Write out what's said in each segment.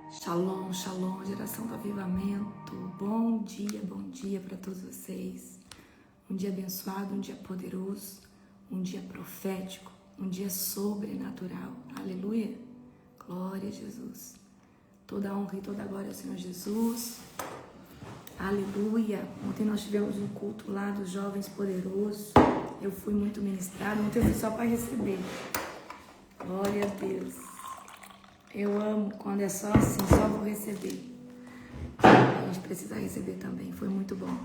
Shalom, shalom, geração do avivamento. Bom dia para todos vocês. Um dia abençoado, um dia poderoso, um dia profético, um dia sobrenatural. Aleluia. Glória a Jesus. Toda a honra e toda a glória ao Senhor Jesus. Aleluia. Ontem nós tivemos um culto lá dos jovens poderosos. Eu fui muito ministrado. Ontem eu fui só para receber. Glória a Deus. Eu amo quando é só assim, só vou receber. A gente precisa receber também. Foi muito bom.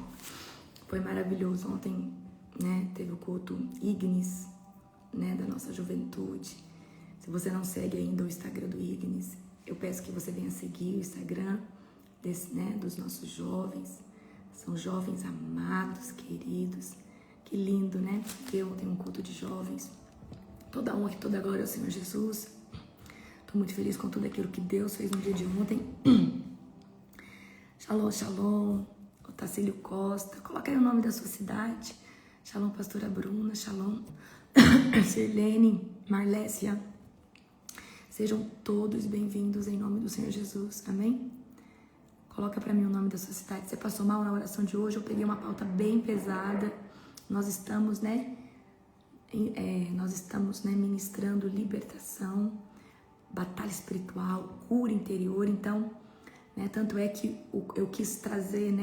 Foi maravilhoso. Ontem, teve o culto Ignis, da nossa juventude. Se você não segue ainda o Instagram do Ignis, eu peço que você venha seguir o Instagram dos nossos jovens. São jovens amados, queridos. Que lindo, né? Ter ontem um culto de jovens. Toda a honra e toda a glória ao Senhor Jesus. Estou muito feliz com tudo aquilo que Deus fez no dia de ontem. Shalom, shalom. Otacílio Costa. Coloca aí o nome da sua cidade. Shalom, pastora Bruna. Shalom. Sirlene, Marlécia. Sejam todos bem-vindos em nome do Senhor Jesus. Amém? Coloca para mim o nome da sua cidade. Você passou mal na oração de hoje? Eu peguei uma pauta bem pesada. Nós estamos, ministrando libertação, batalha espiritual, cura interior. Então, tanto é que eu quis trazer,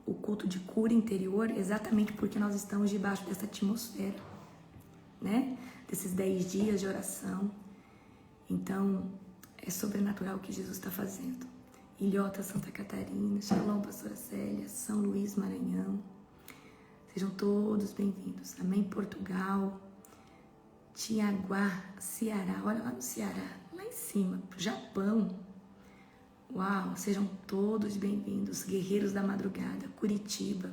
o culto de cura interior exatamente porque nós estamos debaixo dessa atmosfera, desses 10 dias de oração. Então, é sobrenatural o que Jesus está fazendo. Ilhota, Santa Catarina, Shalom, pastora Célia, São Luís, Maranhão. Sejam todos bem-vindos. Amém, Portugal, Tiaguá, Ceará. Olha lá no Ceará, lá em cima, Japão. Uau, sejam todos bem-vindos. Guerreiros da Madrugada, Curitiba.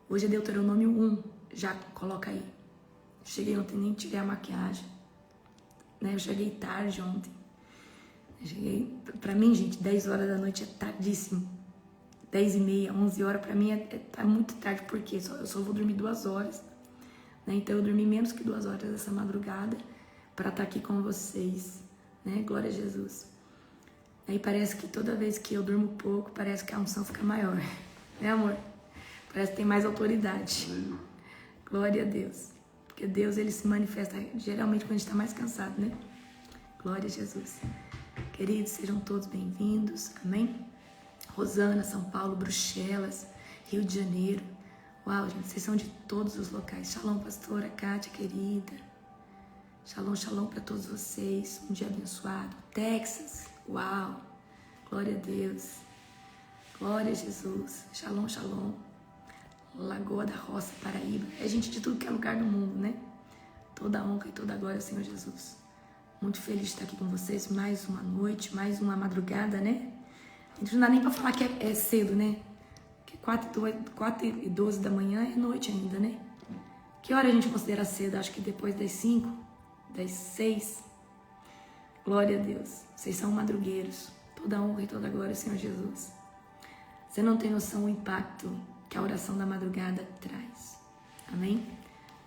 Hoje é Deuteronômio 1, já coloca aí. Cheguei ontem, nem tirei a maquiagem. Eu cheguei tarde ontem. Pra mim, gente, 10 horas da noite é tardíssimo. 10h30, 11 horas, pra mim tá muito tarde, porque eu só vou dormir 2 horas. Então eu dormi menos que 2 horas essa madrugada para estar aqui com vocês. Glória a Jesus. Aí parece que toda vez que eu durmo pouco, parece que a unção fica maior. Amor? Parece que tem mais autoridade. Glória a Deus. Porque Deus, ele se manifesta geralmente quando a gente está mais cansado, Glória a Jesus. Queridos, sejam todos bem-vindos. Amém? Rosana, São Paulo, Bruxelas, Rio de Janeiro. Uau, gente, vocês são de todos os locais. Shalom, pastora Kátia, querida. Shalom, shalom para todos vocês. Um dia abençoado. Texas, uau. Glória a Deus. Glória a Jesus. Shalom, shalom. Lagoa da Roça, Paraíba. É gente de tudo que é lugar do mundo, Toda a honra e toda a glória ao Senhor Jesus. Muito feliz de estar aqui com vocês. Mais uma noite, mais uma madrugada, A gente não dá nem pra falar que é cedo, Porque 4h12 da manhã é noite ainda, Que hora a gente considera cedo? Acho que depois das 5, das 6. Glória a Deus. Vocês são madrugueiros. Toda a honra e toda a glória ao Senhor Jesus. Você não tem noção do impacto que a oração da madrugada traz. Amém?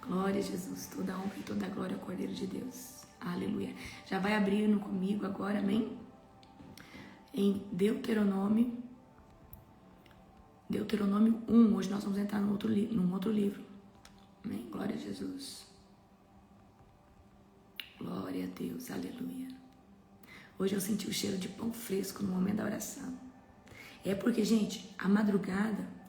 Glória a Jesus. Toda a honra e toda a glória ao Cordeiro de Deus. Aleluia. Já vai abrindo comigo agora, amém? Em Deuteronômio 1. Hoje nós vamos entrar num outro livro. Amém? Glória a Jesus. Glória a Deus. Aleluia. Hoje eu senti o cheiro de pão fresco no momento da oração. É porque, gente, a madrugada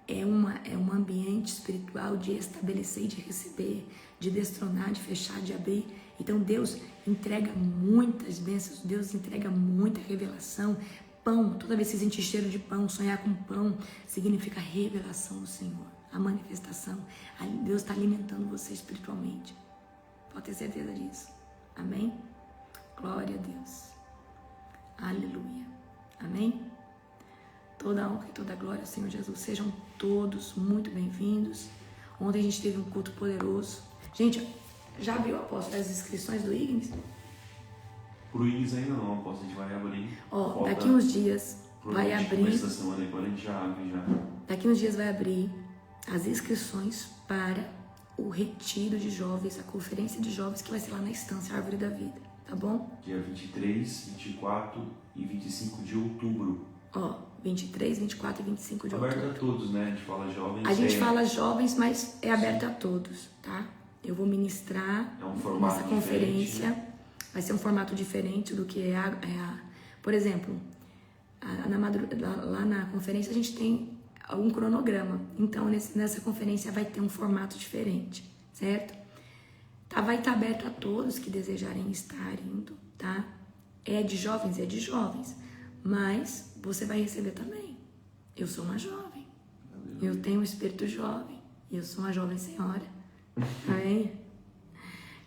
é um ambiente espiritual de estabelecer e de receber, de destronar, de fechar, de abrir. Então Deus entrega muitas bênçãos, Deus entrega muita revelação. Pão, toda vez que você sentir cheiro de pão, sonhar com pão, significa a revelação do Senhor, a manifestação. Deus está alimentando você espiritualmente. Pode ter certeza disso. Amém? Glória a Deus. Aleluia. Amém? Toda a honra e toda a glória ao Senhor Jesus. Sejam todos muito bem-vindos. Ontem a gente teve um culto poderoso. Gente, já abriu, apóstolo, as inscrições do Ignis? Pro Ignis ainda não, apóstolo, a gente vai abrir. Daqui uns dias vai abrir. Essa semana agora a gente já abre já. Daqui uns dias vai abrir as inscrições para o retiro de jovens, a conferência de jovens que vai ser lá na Estância Árvore da Vida. tá bom? Dia 23, 24 e 25 de outubro. Ó, 23, 24 e 25 de outubro. Aberto a todos, né? A gente fala jovens. A gente fala jovens, mas é aberto a todos, tá? Eu vou ministrar nessa conferência. Né? Vai ser um formato diferente do que é por exemplo, lá na conferência a gente tem um cronograma. Então, nessa conferência vai ter um formato diferente, certo? Tá, vai estar aberto a todos que desejarem estar indo, tá? É de jovens, mas você vai receber também. Eu sou uma jovem, eu tenho um espírito jovem, eu sou uma jovem senhora, amém?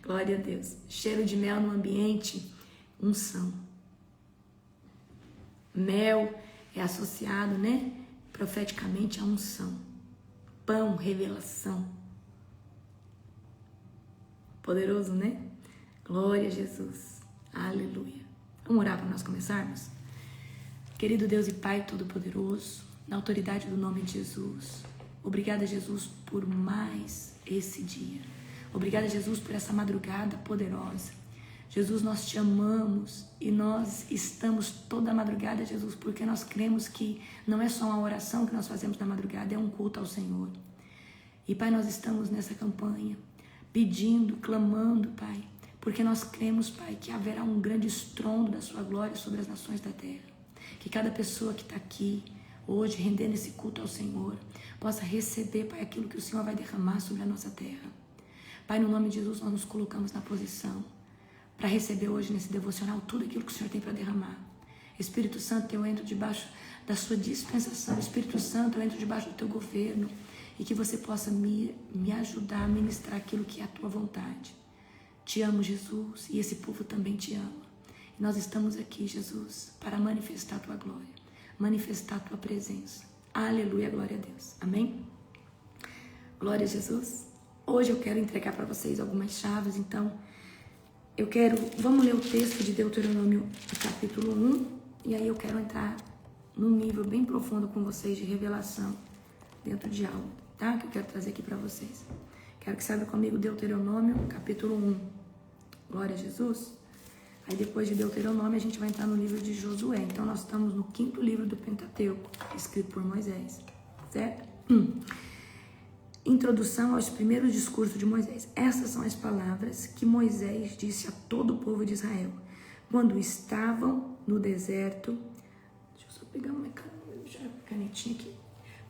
Glória a Deus. Cheiro de mel no ambiente, unção. Mel é associado, né, profeticamente a unção. Pão, revelação. Poderoso, né? Glória a Jesus. Aleluia. Vamos orar para nós começarmos? Querido Deus e Pai Todo-Poderoso, na autoridade do nome de Jesus, obrigada, Jesus, por mais esse dia. Obrigada, Jesus, por essa madrugada poderosa. Jesus, nós te amamos e nós estamos toda a madrugada, Jesus, porque nós cremos que não é só uma oração que nós fazemos na madrugada, é um culto ao Senhor. E, Pai, nós estamos nessa campanha pedindo, clamando, Pai, porque nós cremos, Pai, que haverá um grande estrondo da sua glória sobre as nações da terra. Que cada pessoa que está aqui hoje, rendendo esse culto ao Senhor, possa receber, Pai, aquilo que o Senhor vai derramar sobre a nossa terra. Pai, no nome de Jesus, nós nos colocamos na posição para receber hoje nesse devocional tudo aquilo que o Senhor tem para derramar. Espírito Santo, eu entro debaixo da sua dispensação. Espírito Santo, eu entro debaixo do teu governo e que você possa me ajudar a ministrar aquilo que é a tua vontade. Te amo, Jesus, e esse povo também te ama. E nós estamos aqui, Jesus, para manifestar a tua glória, manifestar a tua presença. Aleluia, glória a Deus. Amém? Glória a Jesus. Hoje eu quero entregar para vocês algumas chaves, então vamos ler o texto de Deuteronômio, capítulo 1, e aí eu quero entrar num nível bem profundo com vocês de revelação dentro de algo, tá? Que eu quero trazer aqui para vocês. Quero que saiba comigo Deuteronômio, capítulo 1. Glória a Jesus. Aí depois de Deuteronômio a gente vai entrar no livro de Josué. Então nós estamos no 5º livro do Pentateuco, escrito por Moisés, certo? Introdução aos primeiros discursos de Moisés. Essas são as palavras que Moisés disse a todo o povo de Israel quando estavam no deserto. Deixa eu só pegar uma canetinha aqui. O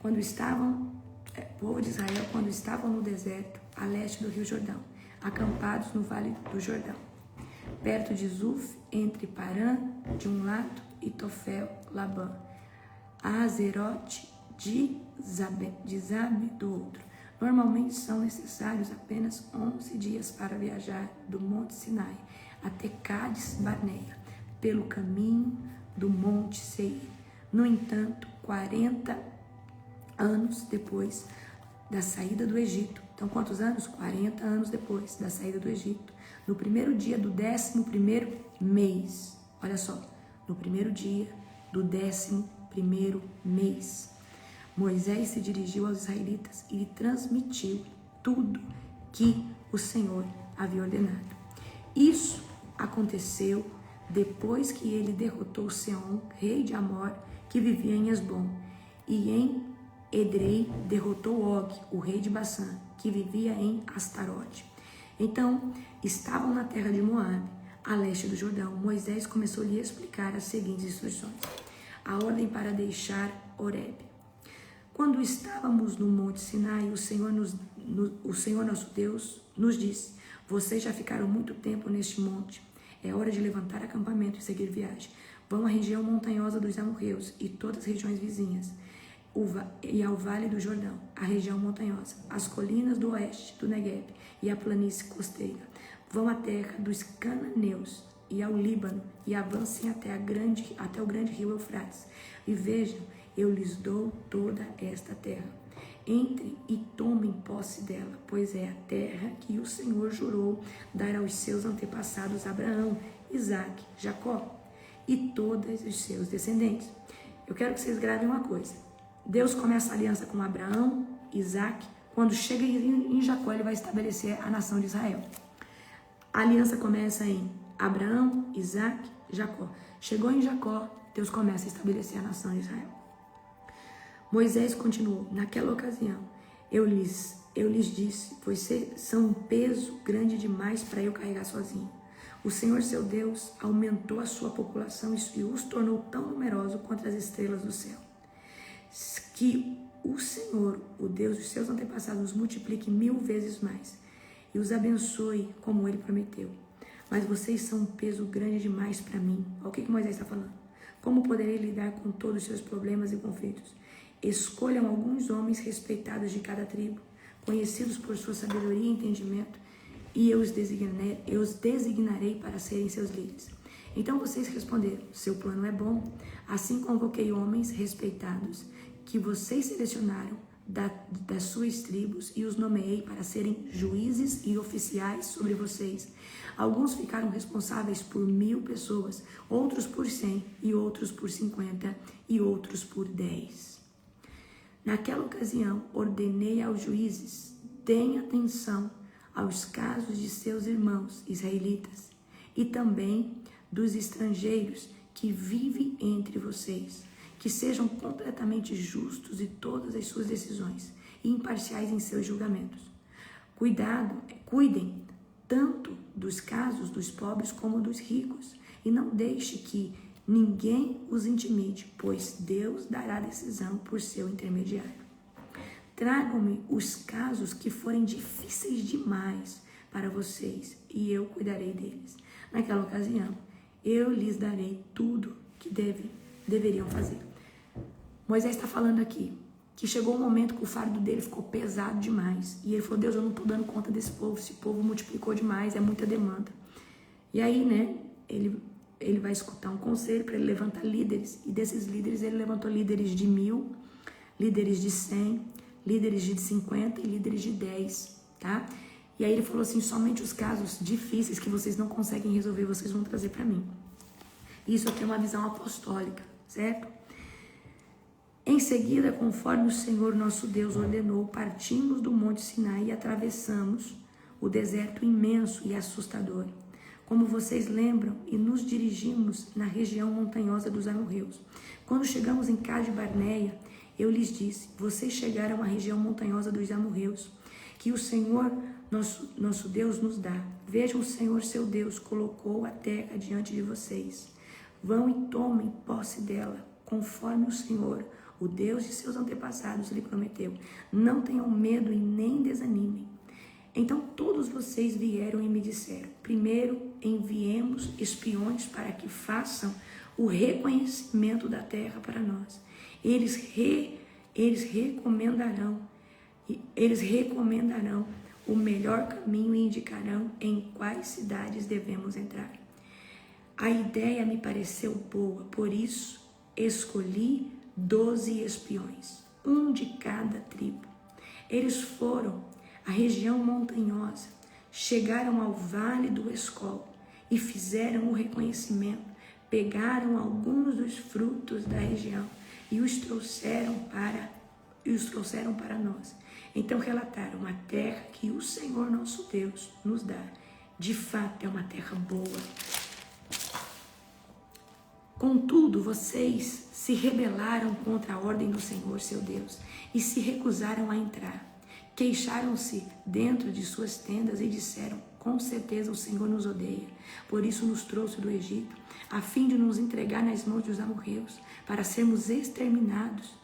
povo de Israel, quando estavam no deserto, a leste do Rio Jordão, acampados no Vale do Jordão, perto de Zuf, entre Parã de um lado e Tofel, Labã, Azerote de Zabe do outro. Normalmente são necessários apenas 11 dias para viajar do Monte Sinai até Cádiz Barneia, pelo caminho do Monte Seir. No entanto, 40 anos depois da saída do Egito, então quantos anos? 40 anos depois da saída do Egito, no primeiro dia do 11º mês, olha só, no primeiro dia do 11º mês, Moisés se dirigiu aos israelitas e lhe transmitiu tudo que o Senhor havia ordenado. Isso aconteceu depois que ele derrotou Seom, rei de Amor, que vivia em Esbom, e em Edrei derrotou Og, o rei de Bassã, que vivia em Astarote. Então, estavam na terra de Moabe, a leste do Jordão. Moisés começou a lhe explicar as seguintes instruções. A ordem para deixar Horebe. Quando estávamos no Monte Sinai, o Senhor nosso Deus nos disse: vocês já ficaram muito tempo neste monte. É hora de levantar acampamento e seguir viagem. Vão à região montanhosa dos amorreus e todas as regiões vizinhas, e ao Vale do Jordão, a região montanhosa, as colinas do oeste do Negueb e a planície costeira. Vão à terra dos cananeus e ao Líbano e avancem até o grande rio Eufrates. E vejam, eu lhes dou toda esta terra. Entrem e tomem posse dela, pois é a terra que o Senhor jurou dar aos seus antepassados Abraão, Isaque, Jacó e todos os seus descendentes. Eu quero que vocês gravem uma coisa. Deus começa a aliança com Abraão, Isaque. Quando chega em Jacó, ele vai estabelecer a nação de Israel. A aliança começa em Abraão, Isaac, Jacó. Chegou em Jacó, Deus começa a estabelecer a nação de Israel. Moisés continuou, naquela ocasião, eu lhes disse, vocês são um peso grande demais para eu carregar sozinho. O Senhor, seu Deus, aumentou a sua população e os tornou tão numerosos quanto as estrelas do céu. Que o Senhor, o Deus dos seus antepassados, os multiplique 1000 vezes mais e os abençoe como ele prometeu. Mas vocês são um peso grande demais para mim. Olha o que Moisés está falando. Como poderei lidar com todos os seus problemas e conflitos? Escolham alguns homens respeitados de cada tribo, conhecidos por sua sabedoria e entendimento, e eu os designarei para serem seus líderes. Então vocês responderam, seu plano é bom. Assim convoquei homens respeitados, que vocês selecionaram das suas tribos, e os nomeei para serem juízes e oficiais sobre vocês. Alguns ficaram responsáveis por 1000 pessoas, outros por 100, e outros por 50, e outros por 10. Naquela ocasião, ordenei aos juízes, deem atenção aos casos de seus irmãos israelitas e também dos estrangeiros que vivem entre vocês, que sejam completamente justos em todas as suas decisões e imparciais em seus julgamentos. Cuidem tanto dos casos dos pobres como dos ricos e não deixe que ninguém os intimide, pois Deus dará a decisão por seu intermediário. Tragam-me os casos que forem difíceis demais para vocês e eu cuidarei deles. Naquela ocasião, eu lhes darei tudo que deveriam fazer. Moisés está falando aqui que chegou um momento que o fardo dele ficou pesado demais. E ele falou, Deus, eu não estou dando conta desse povo. Esse povo multiplicou demais, é muita demanda. E aí, né, ele vai escutar um conselho para ele levantar líderes. E desses líderes, ele levantou líderes de 1000, líderes de 100, líderes de 50 e líderes de 10, tá? E aí ele falou assim, somente os casos difíceis que vocês não conseguem resolver, vocês vão trazer para mim. Isso aqui é uma visão apostólica, certo? Em seguida, conforme o Senhor nosso Deus ordenou, partimos do Monte Sinai e atravessamos o deserto imenso e assustador, como vocês lembram, e nos dirigimos na região montanhosa dos amorreus. Quando chegamos em Cade Barneia, eu lhes disse, vocês chegaram à região montanhosa dos amorreus, que o Senhor nosso Deus nos dá. Vejam, o Senhor seu Deus colocou a terra diante de vocês. Vão e tomem posse dela, conforme o Senhor, o Deus de seus antepassados, lhe prometeu. Não tenham medo e nem desanimem. Então todos vocês vieram e me disseram, primeiro enviemos espiões para que façam o reconhecimento da terra para nós. Eles recomendarão o melhor caminho e indicarão em quais cidades devemos entrar. A ideia me pareceu boa, por isso escolhi 12 espiões, um de cada tribo. Eles foram à região montanhosa, chegaram ao vale do Escol e fizeram o reconhecimento, pegaram alguns dos frutos da região e os trouxeram para nós. Então relataram, a terra que o Senhor nosso Deus nos dá, de fato é uma terra boa. Contudo, vocês se rebelaram contra a ordem do Senhor, seu Deus, e se recusaram a entrar. Queixaram-se dentro de suas tendas e disseram, com certeza o Senhor nos odeia, por isso nos trouxe do Egito, a fim de nos entregar nas mãos dos amorreus, para sermos exterminados.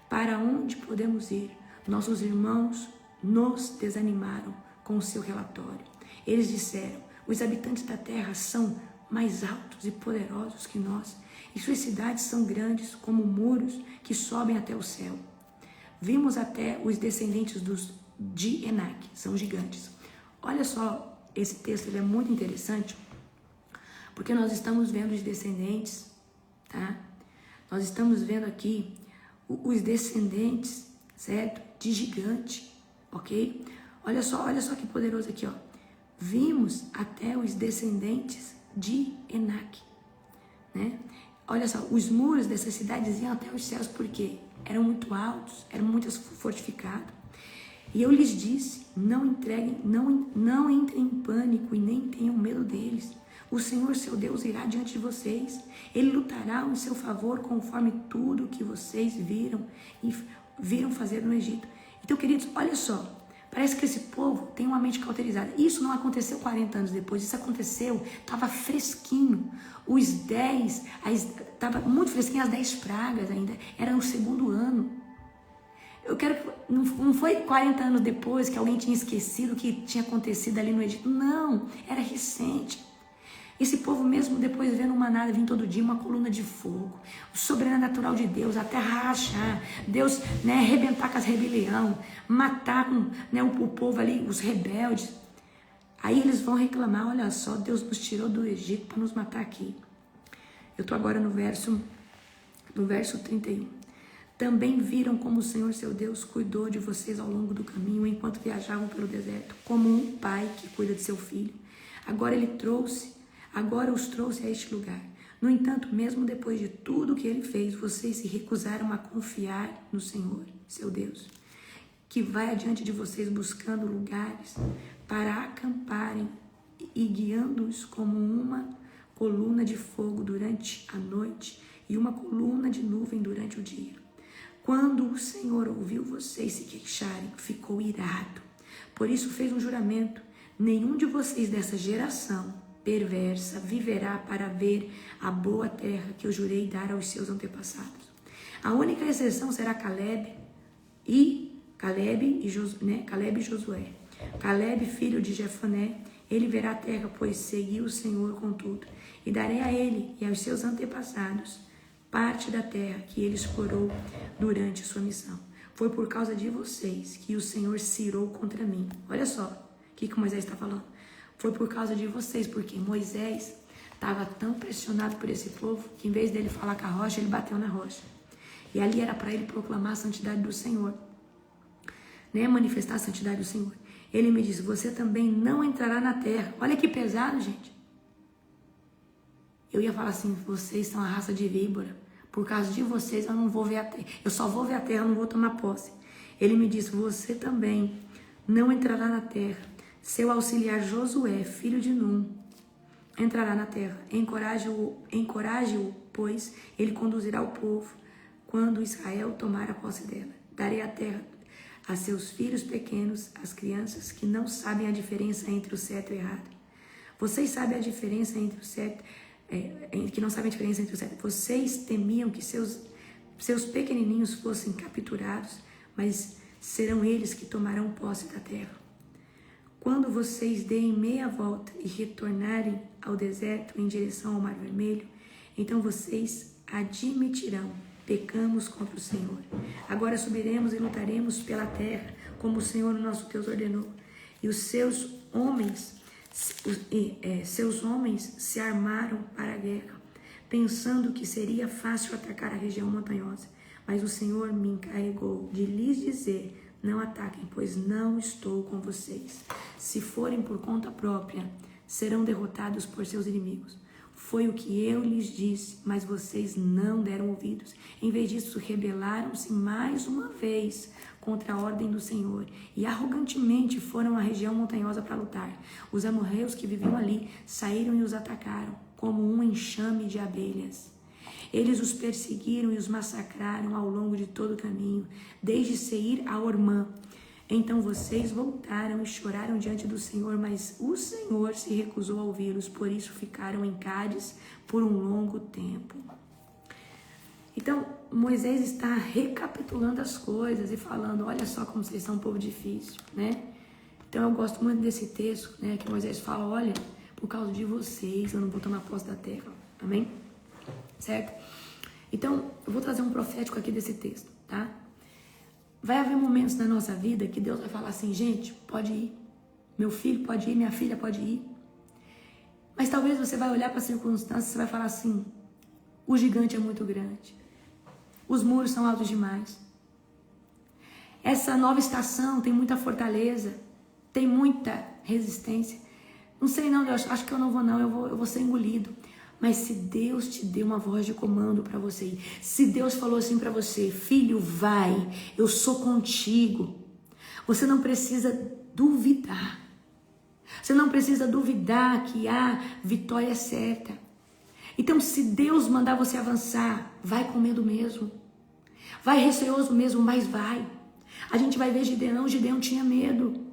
Para onde podemos ir? Nossos irmãos nos desanimaram com o seu relatório. Eles disseram, os habitantes da terra são mais altos e poderosos que nós, e suas cidades são grandes como muros que sobem até o céu. Vimos até os descendentes de Enac, são gigantes. Olha só, esse texto ele é muito interessante, porque nós estamos vendo os descendentes, tá? Nós estamos vendo aqui os descendentes, certo? De gigante, ok? Olha só que poderoso aqui, ó. Vimos até os descendentes de Enac, né? Olha só, os muros dessas cidades iam até os céus, porque eram muito altos, eram muito fortificados. E eu lhes disse, não entrem em pânico e nem tenham medo deles, O Senhor, seu Deus, irá diante de vocês. Ele lutará em seu favor conforme tudo que vocês viram fazer no Egito. Então, queridos, olha só. Parece que esse povo tem uma mente cauterizada. Isso não aconteceu 40 anos depois. Isso aconteceu, estava fresquinho. Estava muito fresquinho, as 10 pragas ainda. Era no segundo ano. Eu quero que não foi 40 anos depois que alguém tinha esquecido o que tinha acontecido ali no Egito. Não, era recente. Esse povo mesmo depois vendo uma nada vir todo dia, uma coluna de fogo, o sobrenatural de Deus, a terra rachar, Deus, né, arrebentar com as rebelião, matar com, né, o povo ali, os rebeldes. Aí eles vão reclamar, olha só, Deus nos tirou do Egito para nos matar aqui. Eu estou agora no verso 31. Também viram como o Senhor, seu Deus, cuidou de vocês ao longo do caminho, enquanto viajavam pelo deserto, como um pai que cuida de seu filho. Agora os trouxe a este lugar. No entanto, mesmo depois de tudo que ele fez, vocês se recusaram a confiar no Senhor, seu Deus, que vai adiante de vocês buscando lugares para acamparem e guiando-os como uma coluna de fogo durante a noite e uma coluna de nuvem durante o dia. Quando o Senhor ouviu vocês se queixarem, ficou irado. Por isso fez um juramento: nenhum de vocês dessa geração perversa viverá para ver a boa terra que eu jurei dar aos seus antepassados. A única exceção será Caleb e Josué. Caleb, filho de Jefoné, ele verá a terra, pois seguiu o Senhor com tudo. E darei a ele e aos seus antepassados parte da terra que ele explorou durante sua missão. Foi por causa de vocês que o Senhor se irou contra mim. Olha só o que Moisés está falando. Foi por causa de vocês, porque Moisés estava tão pressionado por esse povo que em vez dele falar com a rocha, ele bateu na rocha. E ali era para ele proclamar a santidade do Senhor, né? Manifestar a santidade do Senhor. Ele me disse: você também não entrará na terra. Olha que pesado, gente. Eu ia falar assim: vocês são a raça de víbora. Por causa de vocês eu não vou ver a terra. Eu só vou ver a terra, eu não vou tomar posse. Ele me disse: você também não entrará na terra. Seu auxiliar Josué, filho de Num, entrará na terra. Encoraje-o, pois ele conduzirá o povo quando Israel tomar a posse dela. Darei a terra a seus filhos pequenos, às crianças que não sabem a diferença entre o certo e o errado. Vocês sabem a diferença entre o certo, que não sabem a diferença entre o certo. Vocês temiam que seus pequenininhos fossem capturados, mas serão eles que tomarão posse da terra. Quando vocês deem meia volta e retornarem ao deserto em direção ao Mar Vermelho, então vocês admitirão: pecamos contra o Senhor. Agora subiremos e lutaremos pela terra, como o Senhor nosso Deus ordenou. E os seus homens se armaram para a guerra, pensando que seria fácil atacar a região montanhosa. Mas o Senhor me encarregou de lhes dizer: não ataquem, pois não estou com vocês. Se forem por conta própria, serão derrotados por seus inimigos. Foi o que eu lhes disse, mas vocês não deram ouvidos. Em vez disso, rebelaram-se mais uma vez contra a ordem do Senhor e arrogantemente foram à região montanhosa para lutar. Os amorreus que viviam ali saíram e os atacaram, como um enxame de abelhas. Eles os perseguiram e os massacraram ao longo de todo o caminho, desde Seir a Ormã. Então vocês voltaram e choraram diante do Senhor, mas o Senhor se recusou a ouvi-los, por isso ficaram em Cádiz por um longo tempo. Então, Moisés está recapitulando as coisas e falando: olha só como vocês são um povo difícil, né? Então eu gosto muito desse texto, né, que Moisés fala: olha, por causa de vocês eu não vou tomar posse da terra. Amém? Certo? Então, eu vou trazer um profético aqui desse texto, tá? Vai haver momentos na nossa vida que Deus vai falar assim: gente, pode ir. Meu filho pode ir, minha filha pode ir. Mas talvez você vai olhar para as circunstâncias e vai falar assim: o gigante é muito grande. Os muros são altos demais. Essa nova estação tem muita fortaleza, tem muita resistência. Não sei não, Deus, acho que eu não vou não, eu vou ser engolido. Mas se Deus te deu uma voz de comando para você ir, se Deus falou assim para você: filho, vai, eu sou contigo, você não precisa duvidar. Você não precisa duvidar que a vitória é certa. Então, se Deus mandar você avançar, vai com medo mesmo. Vai receoso mesmo, mas vai. A gente vai ver Gideão tinha medo.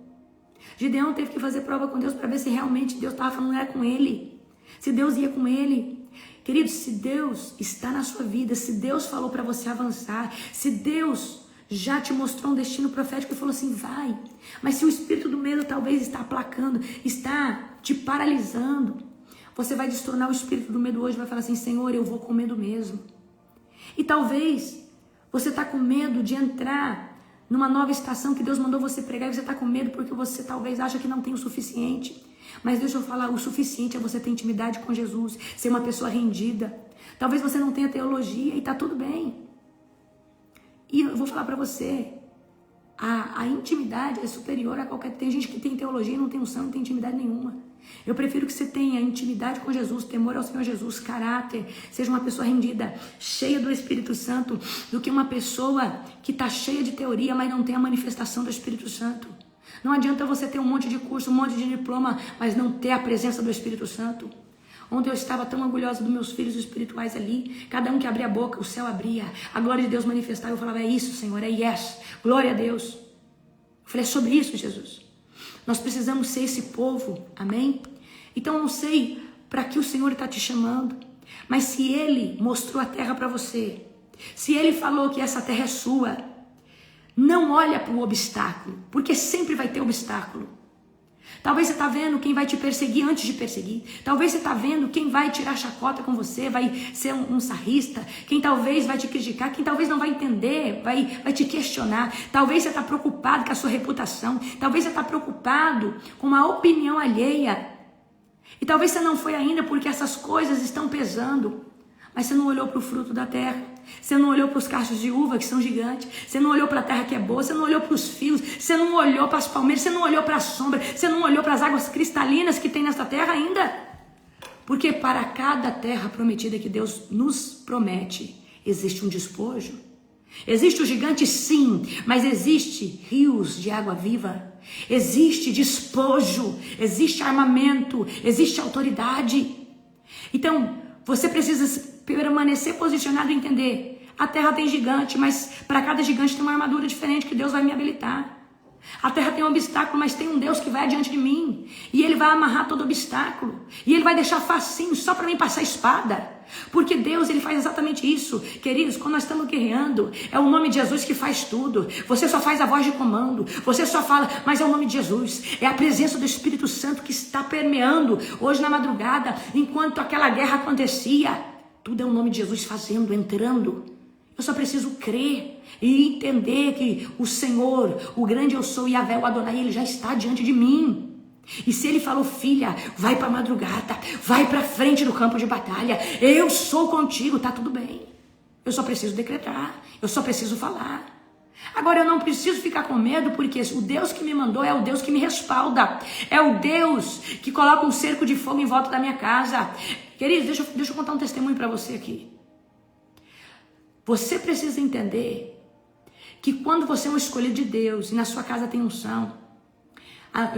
Gideão teve que fazer prova com Deus para ver se realmente Deus estava falando era com ele. Se Deus ia com ele. Querido, se Deus está na sua vida, se Deus falou para você avançar, se Deus já te mostrou um destino profético e falou assim, vai. Mas se o espírito do medo talvez está aplacando, está te paralisando, você vai destornar o espírito do medo hoje e vai falar assim, Senhor, eu vou com medo mesmo. E talvez você está com medo de entrar numa nova estação que Deus mandou você pregar e você está com medo porque você talvez acha que não tem o suficiente. Mas deixa eu falar, o suficiente é você ter intimidade com Jesus, ser uma pessoa rendida. Talvez você não tenha teologia e está tudo bem. E eu vou falar para você, a intimidade é superior a qualquer... Tem gente que tem teologia e não tem unção, não tem intimidade nenhuma. Eu prefiro que você tenha intimidade com Jesus, temor ao Senhor Jesus, caráter, seja uma pessoa rendida, cheia do Espírito Santo, do que uma pessoa que está cheia de teoria, mas não tem a manifestação do Espírito Santo. Não adianta você ter um monte de curso, um monte de diploma, mas não ter a presença do Espírito Santo. Ontem eu estava tão orgulhosa dos meus filhos espirituais ali, cada um que abria a boca, o céu abria, a glória de Deus manifestava, eu falava, é isso, Senhor, é yes, glória a Deus. Eu falei, é sobre isso, Jesus. Nós precisamos ser esse povo, amém? Então eu não sei para que o Senhor está te chamando, mas se Ele mostrou a terra para você, se Ele falou que essa terra é sua, não olha para o obstáculo, porque sempre vai ter obstáculo. Talvez você está vendo quem vai te perseguir antes de perseguir. Talvez você está vendo quem vai tirar chacota com você, vai ser um sarrista. Quem talvez vai te criticar, quem talvez não vai entender, vai te questionar. Talvez você está preocupado com a sua reputação. Talvez você está preocupado com a opinião alheia. E talvez você não foi ainda porque essas coisas estão pesando. Mas você não olhou para o fruto da terra. Você não olhou para os cachos de uva que são gigantes. Você não olhou para a terra que é boa. Você não olhou para os fios. Você não olhou para as palmeiras. Você não olhou para a sombra. Você não olhou para as águas cristalinas que tem nessa terra ainda. Porque para cada terra prometida que Deus nos promete, existe um despojo. Existe o gigante, sim, mas existe rios de água viva. Existe despojo. Existe armamento. Existe autoridade. Então, você precisa permanecer posicionado e entender. A terra tem gigante, mas para cada gigante tem uma armadura diferente que Deus vai me habilitar. A terra tem um obstáculo, mas tem um Deus que vai adiante de mim. E Ele vai amarrar todo obstáculo. E Ele vai deixar facinho só para mim passar a espada. Porque Deus, Ele faz exatamente isso. Queridos, quando nós estamos guerreando, é o nome de Jesus que faz tudo. Você só faz a voz de comando. Você só fala, mas é o nome de Jesus. É a presença do Espírito Santo que está permeando hoje na madrugada, enquanto aquela guerra acontecia. Tudo é o nome de Jesus fazendo, entrando. Eu só preciso crer e entender que o Senhor, o grande eu sou, Yahvé, o Adonai, Ele já está diante de mim. E se Ele falou, filha, vai para a madrugada, vai para frente do campo de batalha, eu sou contigo, tá tudo bem. Eu só preciso decretar, eu só preciso falar. Agora eu não preciso ficar com medo, porque o Deus que me mandou é o Deus que me respalda. É o Deus que coloca um cerco de fogo em volta da minha casa. Queridos, deixa eu contar um testemunho para você aqui. Você precisa entender que quando você é um escolhido de Deus e na sua casa tem unção.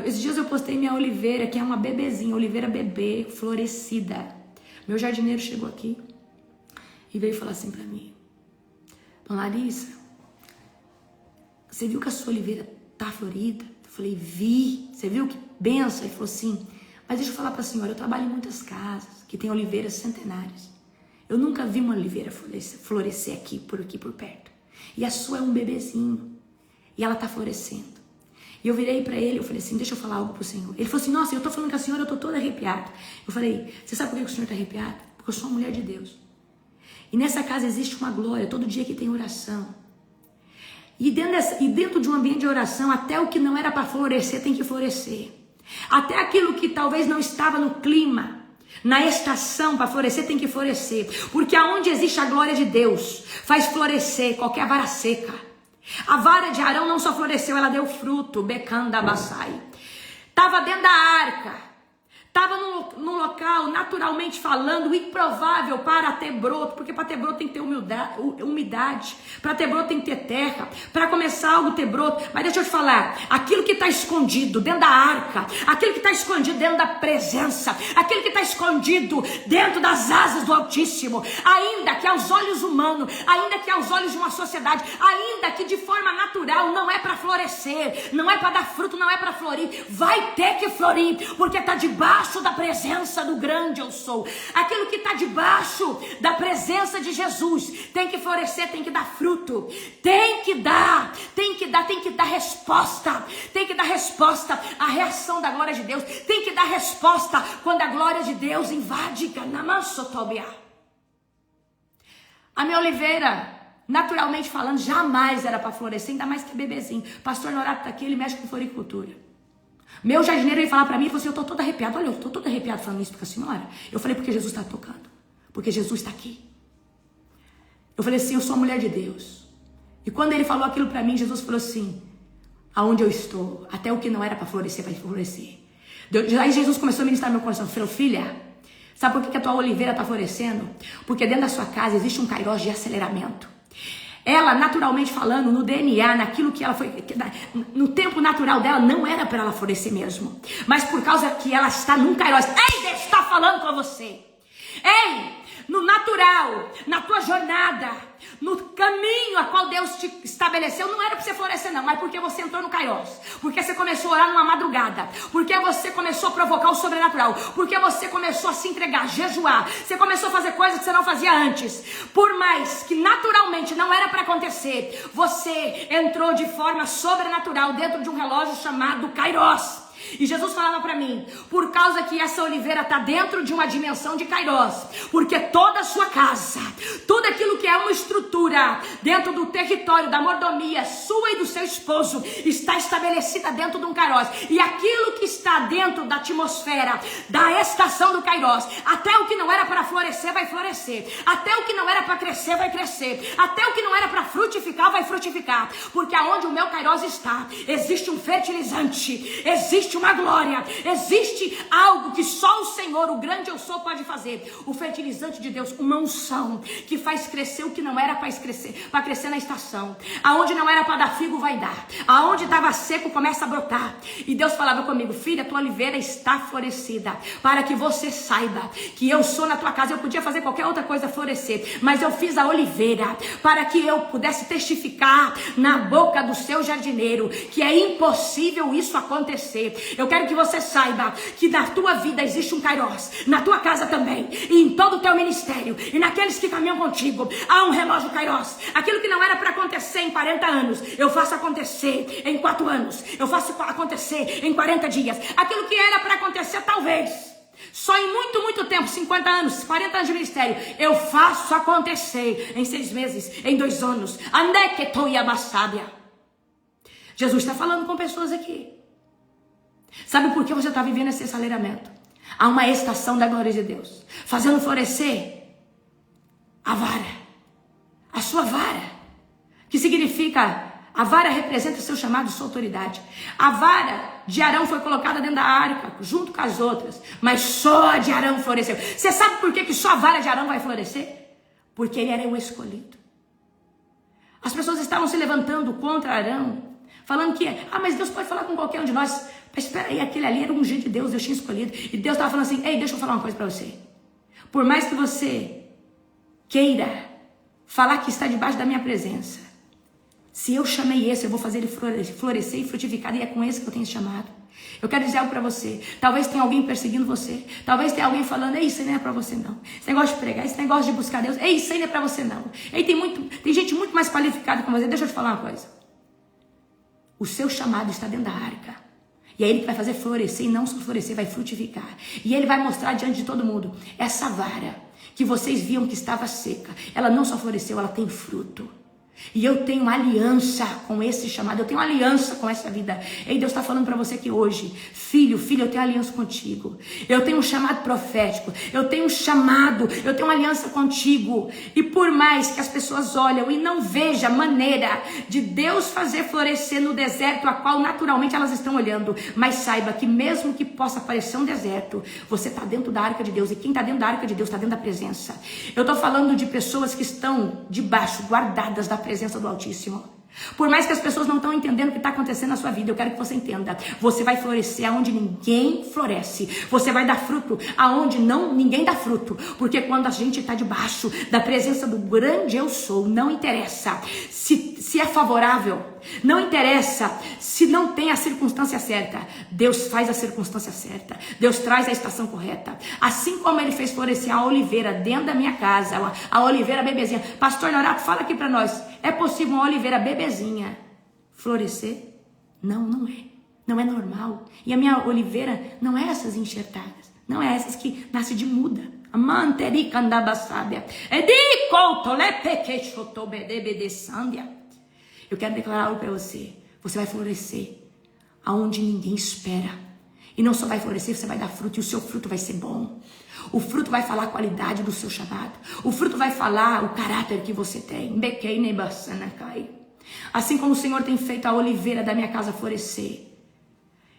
Esses dias eu postei minha oliveira, que é uma bebezinha, oliveira bebê, florescida. Meu jardineiro chegou aqui e veio falar assim para mim: Dona Larissa, você viu que a sua oliveira tá florida? Eu falei, vi. Você viu que benção? Ele falou assim, mas deixa eu falar para a senhora, eu trabalho em muitas casas que tem oliveiras centenárias. Eu nunca vi uma oliveira florescer aqui por perto. E a sua é um bebezinho. E ela tá florescendo. E eu virei para ele, eu falei assim, deixa eu falar algo pro Senhor. Ele falou assim, nossa, eu tô falando com a senhora, eu tô toda arrepiada. Eu falei, você sabe por que o senhor tá arrepiado? Porque eu sou uma mulher de Deus. E nessa casa existe uma glória, todo dia que tem oração. E dentro de um ambiente de oração, até o que não era para florescer tem que florescer. Até aquilo que talvez não estava no clima, na estação para florescer, tem que florescer. Porque aonde existe a glória de Deus, faz florescer qualquer vara seca. A vara de Arão não só floresceu, ela deu fruto. Becanda Bassai. Estava dentro da arca. Estava num local, naturalmente falando, improvável para ter broto, porque para ter broto tem que ter umidade, para ter broto tem que ter terra, para começar algo ter broto. Mas deixa eu te falar, aquilo que está escondido dentro da arca, aquilo que está escondido dentro da presença, aquilo que está escondido dentro das asas do Altíssimo, ainda que aos olhos humanos, ainda que aos olhos de uma sociedade, ainda que de forma natural não é para florescer, não é para dar fruto, não é para florir, vai ter que florir, porque está debaixo da presença do grande eu sou. Aquilo que está debaixo da presença de Jesus tem que florescer, tem que dar fruto, tem que dar resposta, tem que dar resposta à reação da glória de Deus, tem que dar resposta quando a glória de Deus invade. A minha oliveira, naturalmente falando, jamais era para florescer, ainda mais que é bebezinho. Pastor Norato está aqui, ele mexe com floricultura. Meu jardineiro veio falar pra mim e falou assim: eu tô todo arrepiado. Olha, eu tô todo arrepiado falando isso com a senhora. Eu falei: porque Jesus está tocando, porque Jesus está aqui. Eu falei assim: eu sou a mulher de Deus. E quando ele falou aquilo pra mim, Jesus falou assim: aonde eu estou, até o que não era para florescer vai florescer. Aí Jesus começou a ministrar no meu coração. Falou: filha, sabe por que a tua oliveira está florescendo? Porque dentro da sua casa existe um kairós de aceleramento. Ela, naturalmente falando, no DNA, naquilo que ela foi, no tempo natural dela, não era para ela florescer mesmo. Mas por causa que ela está num kairós. Ei, Deus está falando com você. Ei, no natural, na tua jornada, no caminho a qual Deus te estabeleceu, não era para você florescer não, mas porque você entrou no kairós, porque você começou a orar numa madrugada, porque você começou a provocar o sobrenatural, porque você começou a se entregar, jejuar, você começou a fazer coisas que você não fazia antes, por mais que naturalmente não era para acontecer, você entrou de forma sobrenatural dentro de um relógio chamado kairós. E Jesus falava para mim, por causa que essa oliveira está dentro de uma dimensão de kairós, porque toda a sua casa, tudo aquilo que é uma estrutura dentro do território da mordomia sua e do seu esposo, está estabelecida dentro de um kairós. E aquilo que está dentro da atmosfera, da estação do kairós, até o que não era para florescer vai florescer, até o que não era para crescer vai crescer, até o que não era para frutificar vai frutificar, porque aonde o meu kairós está, existe um fertilizante, existe uma glória, existe algo que só o Senhor, o grande eu sou, pode fazer. O fertilizante de Deus, uma unção que faz crescer o que não era para crescer na estação. Aonde não era para dar figo vai dar, aonde estava seco começa a brotar. E Deus falava comigo: filha, tua oliveira está florescida, para que você saiba que eu sou na tua casa. Eu podia fazer qualquer outra coisa florescer, mas eu fiz a oliveira para que eu pudesse testificar na boca do seu jardineiro que é impossível isso acontecer. Eu quero que você saiba que na tua vida existe um kairós, na tua casa também, e em todo o teu ministério, e naqueles que caminham contigo, há um relógio kairós. Aquilo que não era para acontecer em 40 anos, eu faço acontecer em 4 anos, eu faço acontecer em 40 dias. Aquilo que era para acontecer talvez só em muito tempo, 50 anos, 40 anos de ministério, eu faço acontecer em 6 meses, em 2 anos. Jesus está falando com pessoas aqui. Sabe por que você está vivendo esse aceleramento? Há uma estação da glória de Deus, fazendo florescer a vara, a sua vara, que significa, a vara representa o seu chamado, sua autoridade. A vara de Arão foi colocada dentro da arca, junto com as outras, mas só a de Arão floresceu. Você sabe por que só a vara de Arão vai florescer? Porque ele era o escolhido. As pessoas estavam se levantando contra Arão, falando que, mas Deus pode falar com qualquer um de nós. Mas espera aí, aquele ali era um ungido de Deus, Deus tinha escolhido. E Deus estava falando assim: ei, deixa eu falar uma coisa para você. Por mais que você queira falar que está debaixo da minha presença, se eu chamei esse, eu vou fazer ele florescer e frutificar, e é com esse que eu tenho chamado. Eu quero dizer algo para você. Talvez tenha alguém perseguindo você. Talvez tenha alguém falando: ei, isso aí não é para você não. Esse negócio de pregar, esse negócio de buscar Deus, ei, isso aí não é para você não. Ei, tem gente muito mais qualificada que você. Deixa eu te falar uma coisa. O seu chamado está dentro da arca. E é ele que vai fazer florescer, e não só florescer, vai frutificar. E ele vai mostrar diante de todo mundo: essa vara que vocês viam que estava seca, ela não só floresceu, ela tem fruto. E eu tenho aliança com esse chamado, eu tenho aliança com essa vida. E Deus está falando para você que hoje, filho, eu tenho aliança contigo. Eu tenho um chamado profético, eu tenho um chamado, eu tenho uma aliança contigo. E por mais que as pessoas olham e não vejam maneira de Deus fazer florescer no deserto, a qual naturalmente elas estão olhando, mas saiba que mesmo que possa parecer um deserto, você está dentro da arca de Deus. E quem está dentro da arca de Deus está dentro da presença. Eu estou falando de pessoas que estão debaixo, guardadas da presença do Altíssimo. Por mais que as pessoas não estão entendendo o que está acontecendo na sua vida, eu quero que você entenda. Você vai florescer aonde ninguém floresce. Você vai dar fruto aonde ninguém dá fruto. Porque quando a gente está debaixo da presença do grande eu sou, não interessa se é favorável, não interessa se não tem a circunstância certa. Deus faz a circunstância certa. Deus traz a estação correta. Assim como ele fez florescer a oliveira dentro da minha casa, a oliveira bebezinha. Pastor Norato, fala aqui para nós. É possível uma oliveira bebezinha florescer? Não, não é. Não é normal. E a minha oliveira não é essas enxertadas. Não é essas que nascem de muda. Eu quero declarar algo para você. Você vai florescer aonde ninguém espera. E não só vai florescer, você vai dar fruto. E o seu fruto vai ser bom. O fruto vai falar a qualidade do seu chamado. O fruto vai falar o caráter que você tem. Assim como o Senhor tem feito a oliveira da minha casa florescer.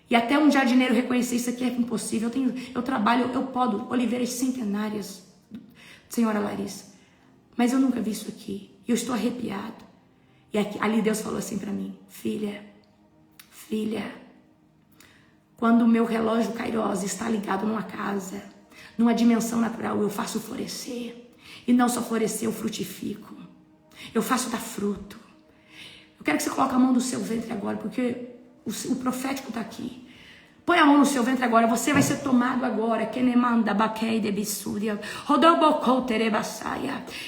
E até um jardineiro reconhecer isso aqui é impossível. Eu trabalho, eu podo oliveiras centenárias, senhora Larissa. Mas eu nunca vi isso aqui. E eu estou arrepiado. E ali Deus falou assim para mim: filha, quando o meu relógio Kairos está ligado numa casa, numa dimensão natural, eu faço florescer. E não só florescer, eu frutifico. Eu faço dar fruto. Eu quero que você coloque a mão no seu ventre agora, porque o profético está aqui. Põe a mão no seu ventre agora, você vai ser tomado agora.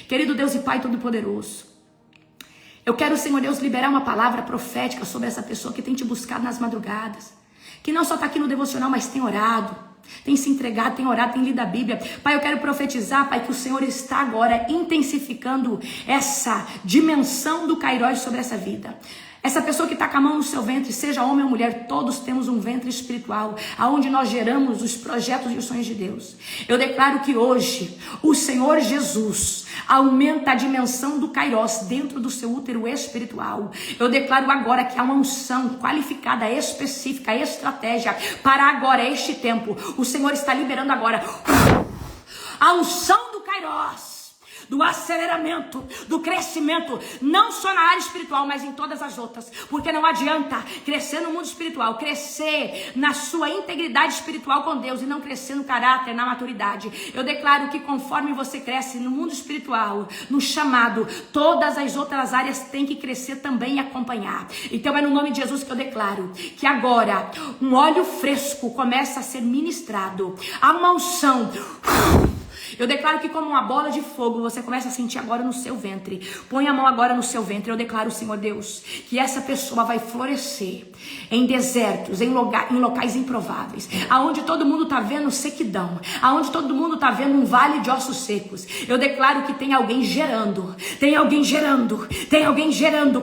Querido Deus e Pai Todo-Poderoso, eu quero, Senhor Deus, liberar uma palavra profética sobre essa pessoa que tem te buscado nas madrugadas, que não só está aqui no devocional, mas tem orado, tem se entregado, tem orado, tem lido a Bíblia. Pai, eu quero profetizar, Pai, que o Senhor está agora intensificando essa dimensão do Kairos sobre essa vida. Essa pessoa que está com a mão no seu ventre, seja homem ou mulher, todos temos um ventre espiritual, aonde nós geramos os projetos e os sonhos de Deus. Eu declaro que hoje o Senhor Jesus aumenta a dimensão do Kairos dentro do seu útero espiritual. Eu declaro agora que há uma unção qualificada, específica, estratégia para agora, este tempo. O Senhor está liberando agora a unção do Kairos, do aceleramento, do crescimento, não só na área espiritual, mas em todas as outras, porque não adianta crescer no mundo espiritual, crescer na sua integridade espiritual com Deus e não crescer no caráter, na maturidade. Eu declaro que conforme você cresce no mundo espiritual, no chamado, todas as outras áreas têm que crescer também e acompanhar. Então é no nome de Jesus que eu declaro que agora um óleo fresco começa a ser ministrado, há uma unção. Eu declaro que como uma bola de fogo você começa a sentir agora no seu ventre. Põe a mão agora no seu ventre. Eu declaro, Senhor Deus, que essa pessoa vai florescer em desertos, em locais improváveis, aonde todo mundo está vendo sequidão, aonde todo mundo está vendo um vale de ossos secos. Eu declaro que tem alguém gerando,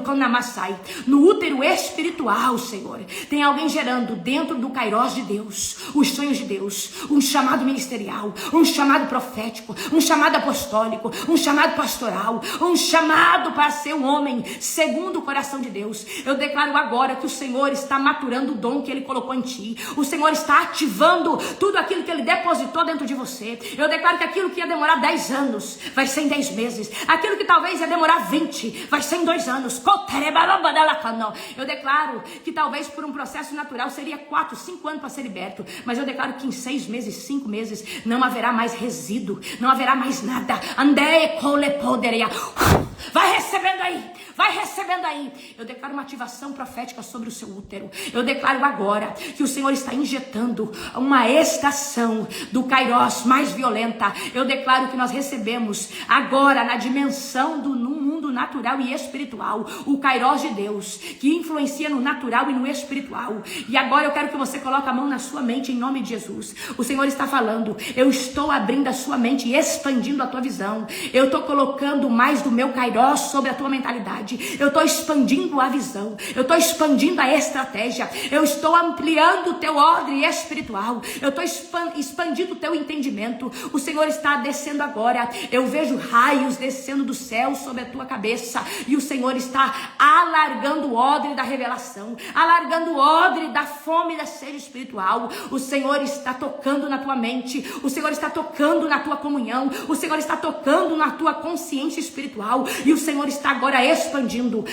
com Namassai, no útero espiritual, Senhor. Tem alguém gerando dentro do Kairos de Deus, os sonhos de Deus, um chamado ministerial, um chamado profético, um chamado apostólico, um chamado pastoral, um chamado para ser um homem segundo o coração de Deus. Eu declaro agora que o Senhor está maturando o dom que Ele colocou em ti. O Senhor está ativando tudo aquilo que Ele depositou dentro de você. Eu declaro que aquilo que ia demorar 10 anos vai ser em 10 meses. Aquilo que talvez ia demorar 20 vai ser em 2 anos. Eu declaro que talvez por um processo natural seria 4, 5 anos para ser liberto. Mas eu declaro que em 6 meses, 5 meses não haverá mais resíduo, não haverá mais nada. Vai recebendo aí. Eu declaro uma ativação profética sobre o seu útero. Eu declaro agora que o Senhor está injetando uma estação do Kairos mais violenta. Eu declaro que nós recebemos agora na dimensão do mundo mundo natural e espiritual. O Kairos de Deus, que influencia no natural e no espiritual. E agora eu quero que você coloque a mão na sua mente em nome de Jesus. O Senhor está falando, eu estou abrindo a sua mente e expandindo a tua visão. Eu estou colocando mais do meu Kairos sobre a tua mentalidade. Eu estou expandindo a visão. Eu estou expandindo a estratégia. Eu estou ampliando o teu ordem espiritual. Eu estou expandindo o teu entendimento. O Senhor está descendo agora. Eu vejo raios descendo do céu sobre a tua cabeça. E o Senhor está alargando o odre da revelação, alargando o odre da fome e da sede espiritual. O Senhor está tocando na tua mente. O Senhor está tocando na tua comunhão. O Senhor está tocando na tua consciência espiritual. E o Senhor está agora expandindo.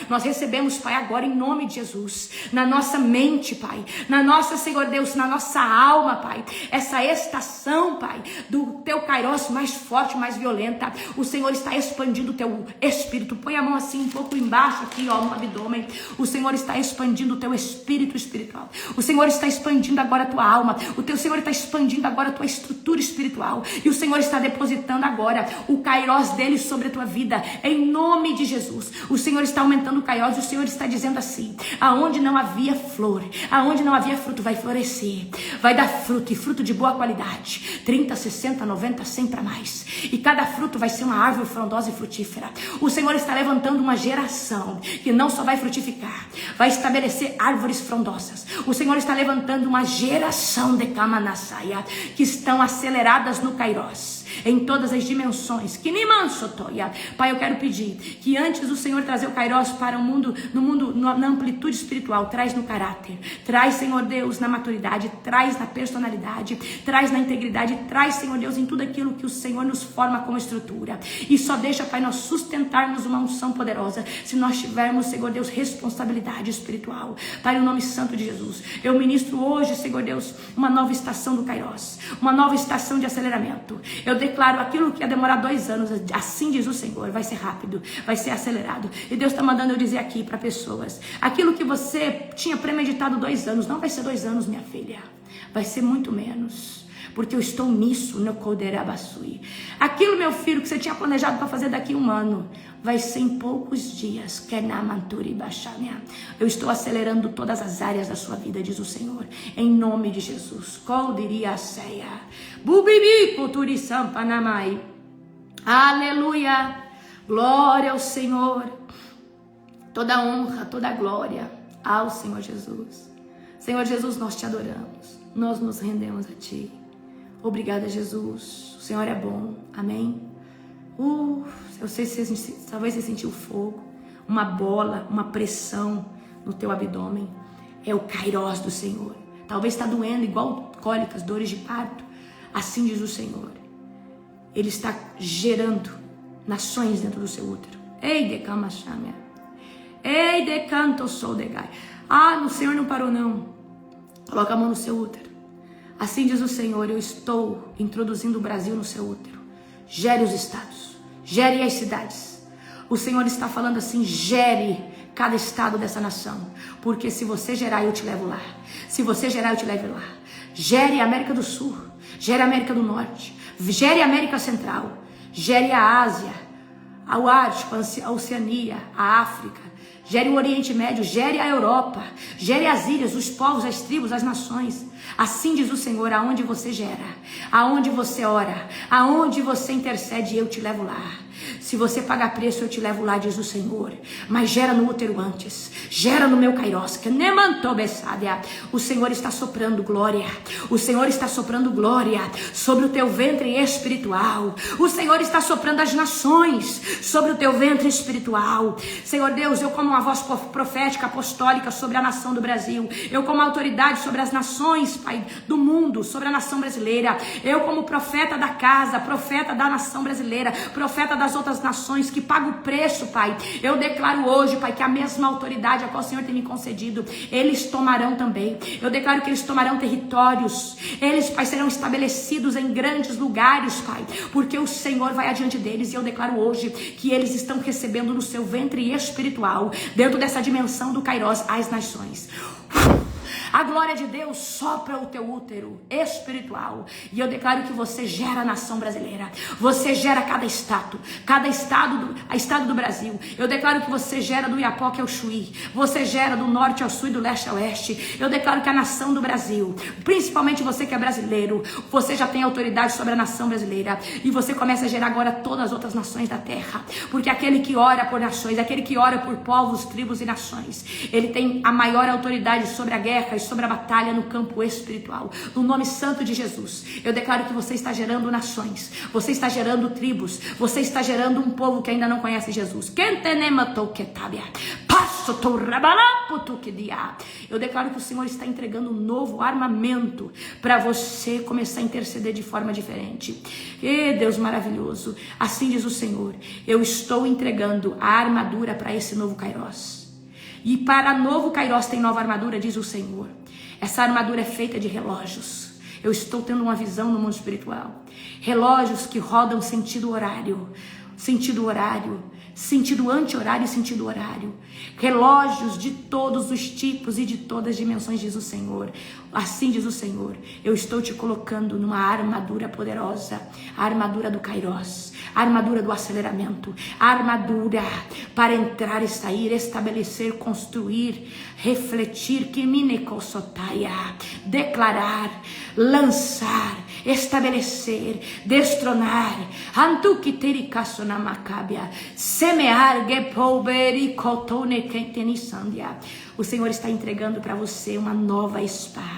Nós recebemos, Pai, agora em nome de Jesus, na nossa mente, Pai, na nossa, Senhor Deus, na nossa alma, Pai, essa estação, Pai, do teu Kairos mais forte, mais violenta. O Senhor está expandindo o teu espírito. Põe a mão assim um pouco embaixo aqui, ó, no abdômen. O Senhor está expandindo o teu espírito espiritual. O Senhor está expandindo agora a tua alma. O Senhor está expandindo agora a tua estrutura espiritual. E o Senhor está depositando agora o Kairos dele sobre a tua vida, em nome de Jesus. O Senhor está aumentando o Kairos. O Senhor está dizendo assim: aonde não havia flor, aonde não havia fruto, vai florescer, vai dar fruto, e fruto de boa qualidade, 30, 60, 90, 100 para mais. E cada fruto vai ser uma árvore frondosa e frutífera. O Senhor está levantando uma geração que não só vai frutificar, vai estabelecer árvores frondosas. O Senhor está levantando uma geração de Kamanasaya que estão aceleradas no Kairos, em todas as dimensões. Que nem mansotoia. Pai, eu quero pedir que antes do Senhor trazer o Kairos para o mundo, na amplitude espiritual, traz no caráter, traz, Senhor Deus, na maturidade, traz na personalidade, traz na integridade, traz, Senhor Deus, em tudo aquilo que o Senhor nos forma como estrutura. E só deixa, Pai, nós sustentarmos uma unção poderosa se nós tivermos, Senhor Deus, responsabilidade espiritual. Pai, no nome santo de Jesus, eu ministro hoje, Senhor Deus, uma nova estação do Kairos, uma nova estação de aceleramento. Eu declaro aquilo que ia demorar 2 anos, assim diz o Senhor, vai ser rápido, vai ser acelerado. E Deus está mandando eu dizer aqui para pessoas, aquilo que você tinha premeditado 2 anos, não vai ser 2 anos, minha filha, vai ser muito menos, porque eu estou nisso, no Koderabasui. Aquilo, meu filho, que você tinha planejado para fazer daqui 1 ano, vai ser em poucos dias. Eu estou acelerando todas as áreas da sua vida, diz o Senhor, em nome de Jesus. Aleluia, glória ao Senhor, toda honra, toda glória ao Senhor Jesus. Senhor Jesus, nós te adoramos, nós nos rendemos a ti. Obrigada, Jesus, o Senhor é bom, amém. Eu sei se talvez você sentiu fogo, uma bola, uma pressão no teu abdômen. É o Kairos do Senhor. Talvez está doendo igual cólicas, dores de parto. Assim diz o Senhor. Ele está gerando nações dentro do seu útero. Ei, decamachamia. Ei, decanto sou degai. O Senhor não parou não. Coloca a mão no seu útero. Assim diz o Senhor, eu estou introduzindo o Brasil no seu útero. Gere os estados, gere as cidades. O Senhor está falando assim, gere cada estado dessa nação. Porque se você gerar, eu te levo lá. Se você gerar, eu te levo lá. Gere a América do Sul, gere a América do Norte, gere a América Central, gere a Ásia, o Ártico, a Oceania, a África. Gere o Oriente Médio, gere a Europa, gere as ilhas, os povos, as tribos, as nações. Assim diz o Senhor, aonde você gera, aonde você ora, aonde você intercede, eu te levo lá. Se você pagar preço, eu te levo lá, diz o Senhor. Mas gera no útero antes, gera no meu Kairos. O Senhor está soprando glória, o Senhor está soprando glória sobre o teu ventre espiritual. O Senhor está soprando as nações sobre o teu ventre espiritual. Senhor Deus, eu como uma voz profética, apostólica sobre a nação do Brasil. Eu como autoridade sobre as nações, Pai, do mundo, sobre a nação brasileira. Eu como profeta da casa, profeta da nação brasileira, profeta das outras nações que paga o preço, Pai. Eu declaro hoje, Pai, que a mesma autoridade a qual o Senhor tem me concedido, eles tomarão também. Eu declaro que eles tomarão territórios. Eles, Pai, serão estabelecidos em grandes lugares, Pai, porque o Senhor vai adiante deles. E eu declaro hoje que eles estão recebendo no seu ventre espiritual, dentro dessa dimensão do Kairos, as nações. A glória de Deus sopra o teu útero espiritual. E eu declaro que você gera a nação brasileira. Você gera cada estado do Brasil. Eu declaro que você gera do Iapoque ao Chuí. Você gera do norte ao sul e do leste ao oeste. Eu declaro que a nação do Brasil, principalmente você que é brasileiro, você já tem autoridade sobre a nação brasileira. E você começa a gerar agora todas as outras nações da terra. Porque aquele que ora por nações, aquele que ora por povos, tribos e nações, ele tem a maior autoridade sobre a guerra e sobre a batalha no campo espiritual. No nome santo de Jesus, eu declaro que você está gerando nações, você está gerando tribos, você está gerando um povo que ainda não conhece Jesus. Eu declaro que o Senhor está entregando um novo armamento para você começar a interceder de forma diferente. E Deus maravilhoso, assim diz o Senhor, eu estou entregando a armadura para esse novo Kairos. E para novo Kairos tem nova armadura, diz o Senhor. Essa armadura é feita de relógios. Eu estou tendo uma visão no mundo espiritual. Relógios que rodam sentido horário, sentido anti-horário e sentido horário. Relógios de todos os tipos e de todas as dimensões, diz o Senhor. Assim diz o Senhor, eu estou te colocando numa armadura poderosa, a armadura do Kairos, a armadura do aceleramento, a armadura para entrar e sair, estabelecer, construir, refletir, declarar, lançar, estabelecer, destronar, semear, o Senhor está entregando para você uma nova espada.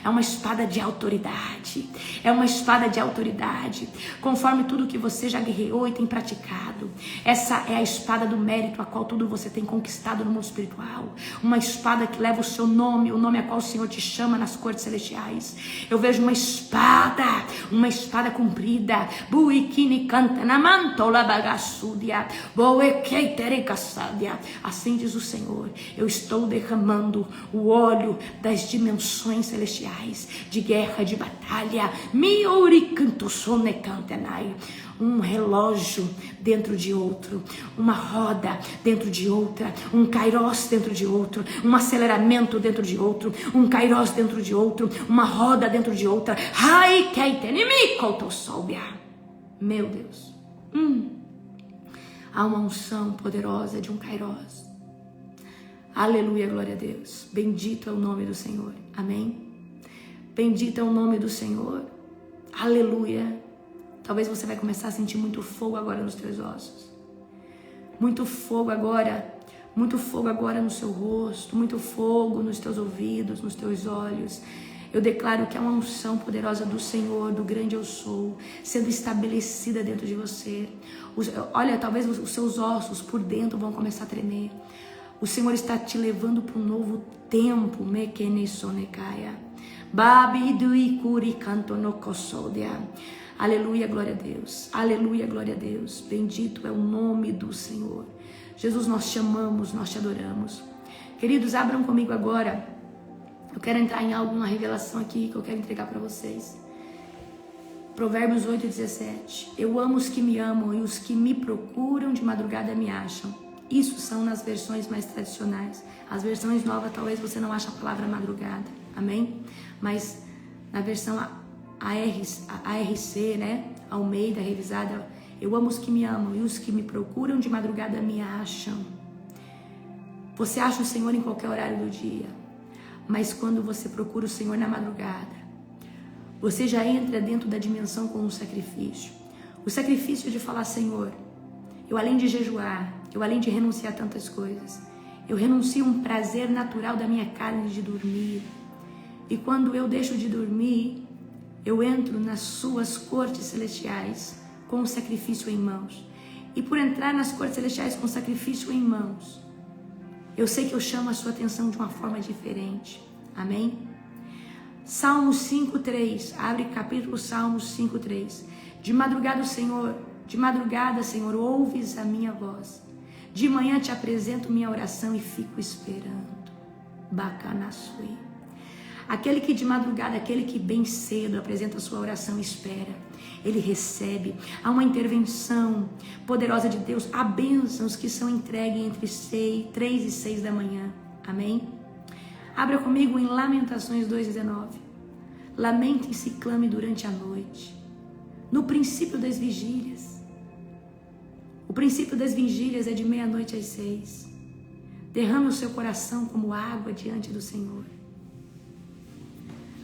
É uma espada de autoridade. É uma espada de autoridade. Conforme tudo que você já guerreou e tem praticado. Essa é a espada do mérito, a qual tudo você tem conquistado no mundo espiritual. Uma espada que leva o seu nome, o nome a qual o Senhor te chama nas cortes celestiais. Eu vejo uma espada comprida. Assim diz o Senhor, eu estou derramando o óleo das dimensões celestiais, de guerra, de batalha. Um relógio dentro de outro, uma roda dentro de outra, um Kairos dentro de outro, um aceleramento dentro de outro, um Kairos dentro de outro, uma roda dentro de outra. Meu Deus, há uma unção poderosa de um Kairos. Aleluia, glória a Deus. Bendito é o nome do Senhor. Amém? Bendito é o nome do Senhor. Aleluia. Talvez você vai começar a sentir muito fogo agora nos teus ossos. Muito fogo agora no seu rosto, muito fogo nos teus ouvidos, nos teus olhos. Eu declaro que é uma unção poderosa do Senhor, do grande eu sou, sendo estabelecida dentro de você. Olha, talvez os seus ossos por dentro vão começar a tremer. O Senhor está te levando para um novo tempo. Aleluia, glória a Deus. Aleluia, glória a Deus. Bendito é o nome do Senhor. Jesus, nós te amamos, nós te adoramos. Queridos, abram comigo agora. Eu quero entrar em alguma revelação aqui que eu quero entregar para vocês. Provérbios 8:17. Eu amo os que me amam e os que me procuram de madrugada me acham. Isso são nas versões mais tradicionais. As versões novas talvez você não ache a palavra madrugada. Amém? Mas na versão ARC, né? Almeida, revisada. Eu amo os que me amam e os que me procuram de madrugada me acham. Você acha o Senhor em qualquer horário do dia. Mas quando você procura o Senhor na madrugada, você já entra dentro da dimensão com um sacrifício. O sacrifício de falar, Senhor, eu além de jejuar, eu além de renunciar a tantas coisas, eu renuncio um prazer natural da minha carne de dormir. E quando eu deixo de dormir, eu entro nas suas cortes celestiais com o sacrifício em mãos. E por entrar nas cortes celestiais com o sacrifício em mãos, eu sei que eu chamo a sua atenção de uma forma diferente. Amém? Salmos 5:3. Abre capítulo Salmos 5:3. De madrugada, Senhor, ouves a minha voz. De manhã te apresento minha oração e fico esperando. Bacanaçui. Aquele que de madrugada, aquele que bem cedo apresenta a sua oração e espera, ele recebe. Há uma intervenção poderosa de Deus. Há bênçãos que são entregues entre 3 e 6 da manhã. Amém? Abra comigo em Lamentações 2,19. Lamente-se e clame durante a noite. No princípio das vigílias. O princípio das vigílias é de meia-noite às 6. Derrame o seu coração como água diante do Senhor.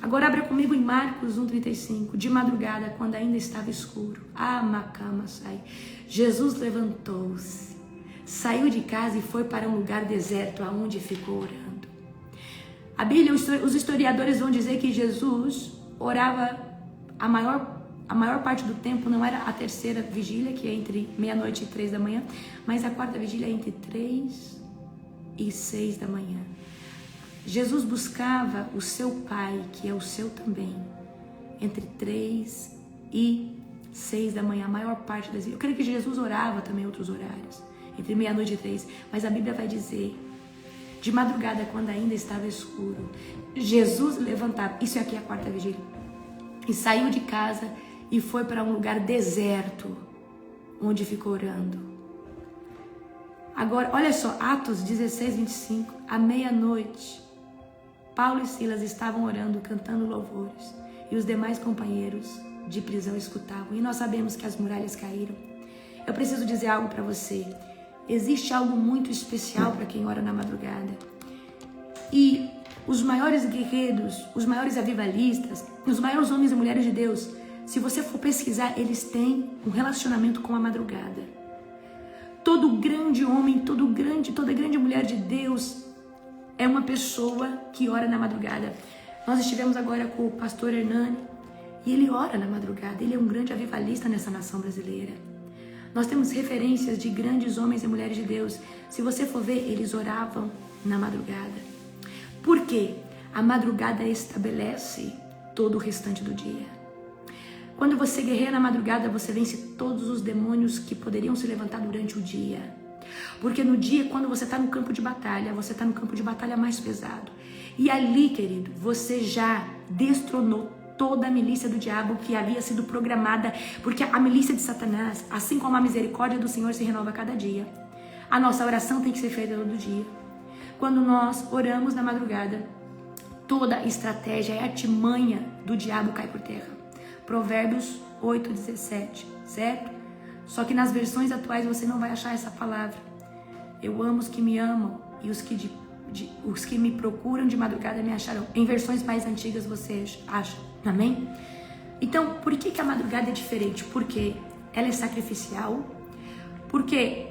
Agora abra comigo em Marcos 1,35. De madrugada, quando ainda estava escuro. Sai. Jesus levantou-se, saiu de casa e foi para um lugar deserto, aonde ficou orando. A Bíblia, os historiadores vão dizer que Jesus orava a maior parte do tempo, não era a terceira vigília, que é entre meia-noite e 3 da manhã, mas a quarta vigília é entre 3 e 6 da manhã. Jesus buscava o seu Pai, que é o seu também, entre 3 e 6 da manhã, a maior parte das vezes. Eu creio que Jesus orava também em outros horários, entre meia-noite e 3, mas a Bíblia vai dizer, de madrugada, quando ainda estava escuro, Jesus levantava, isso aqui é a quarta vigília, e saiu de casa e foi para um lugar deserto, onde ficou orando. Agora, olha só, Atos 16:25, à meia-noite, Paulo e Silas estavam orando, cantando louvores, e os demais companheiros de prisão escutavam. E nós sabemos que as muralhas caíram. Eu preciso dizer algo para você. Existe algo muito especial para quem ora na madrugada. E os maiores guerreiros, os maiores avivalistas, os maiores homens e mulheres de Deus, se você for pesquisar, eles têm um relacionamento com a madrugada. Todo grande homem, toda grande mulher de Deus é uma pessoa que ora na madrugada. Nós estivemos agora com o pastor Hernani e ele ora na madrugada. Ele é um grande avivalista nessa nação brasileira. Nós temos referências de grandes homens e mulheres de Deus. Se você for ver, eles oravam na madrugada. Por quê? A madrugada estabelece todo o restante do dia. Quando você guerreia na madrugada, você vence todos os demônios que poderiam se levantar durante o dia. Porque no dia, quando você está no campo de batalha, você está no campo de batalha mais pesado. E ali, querido, você já destronou toda a milícia do diabo que havia sido programada, porque a milícia de Satanás, assim como a misericórdia do Senhor se renova a cada dia, a nossa oração tem que ser feita todo dia. Quando nós oramos na madrugada, toda a estratégia e artimanha do diabo cai por terra. Provérbios 8:17, certo? Só que nas versões atuais você não vai achar essa palavra. Eu amo os que me amam e os que me procuram de madrugada me acharão. Em versões mais antigas você acha, amém? Então, por que a madrugada é diferente? Porque ela é sacrificial, porque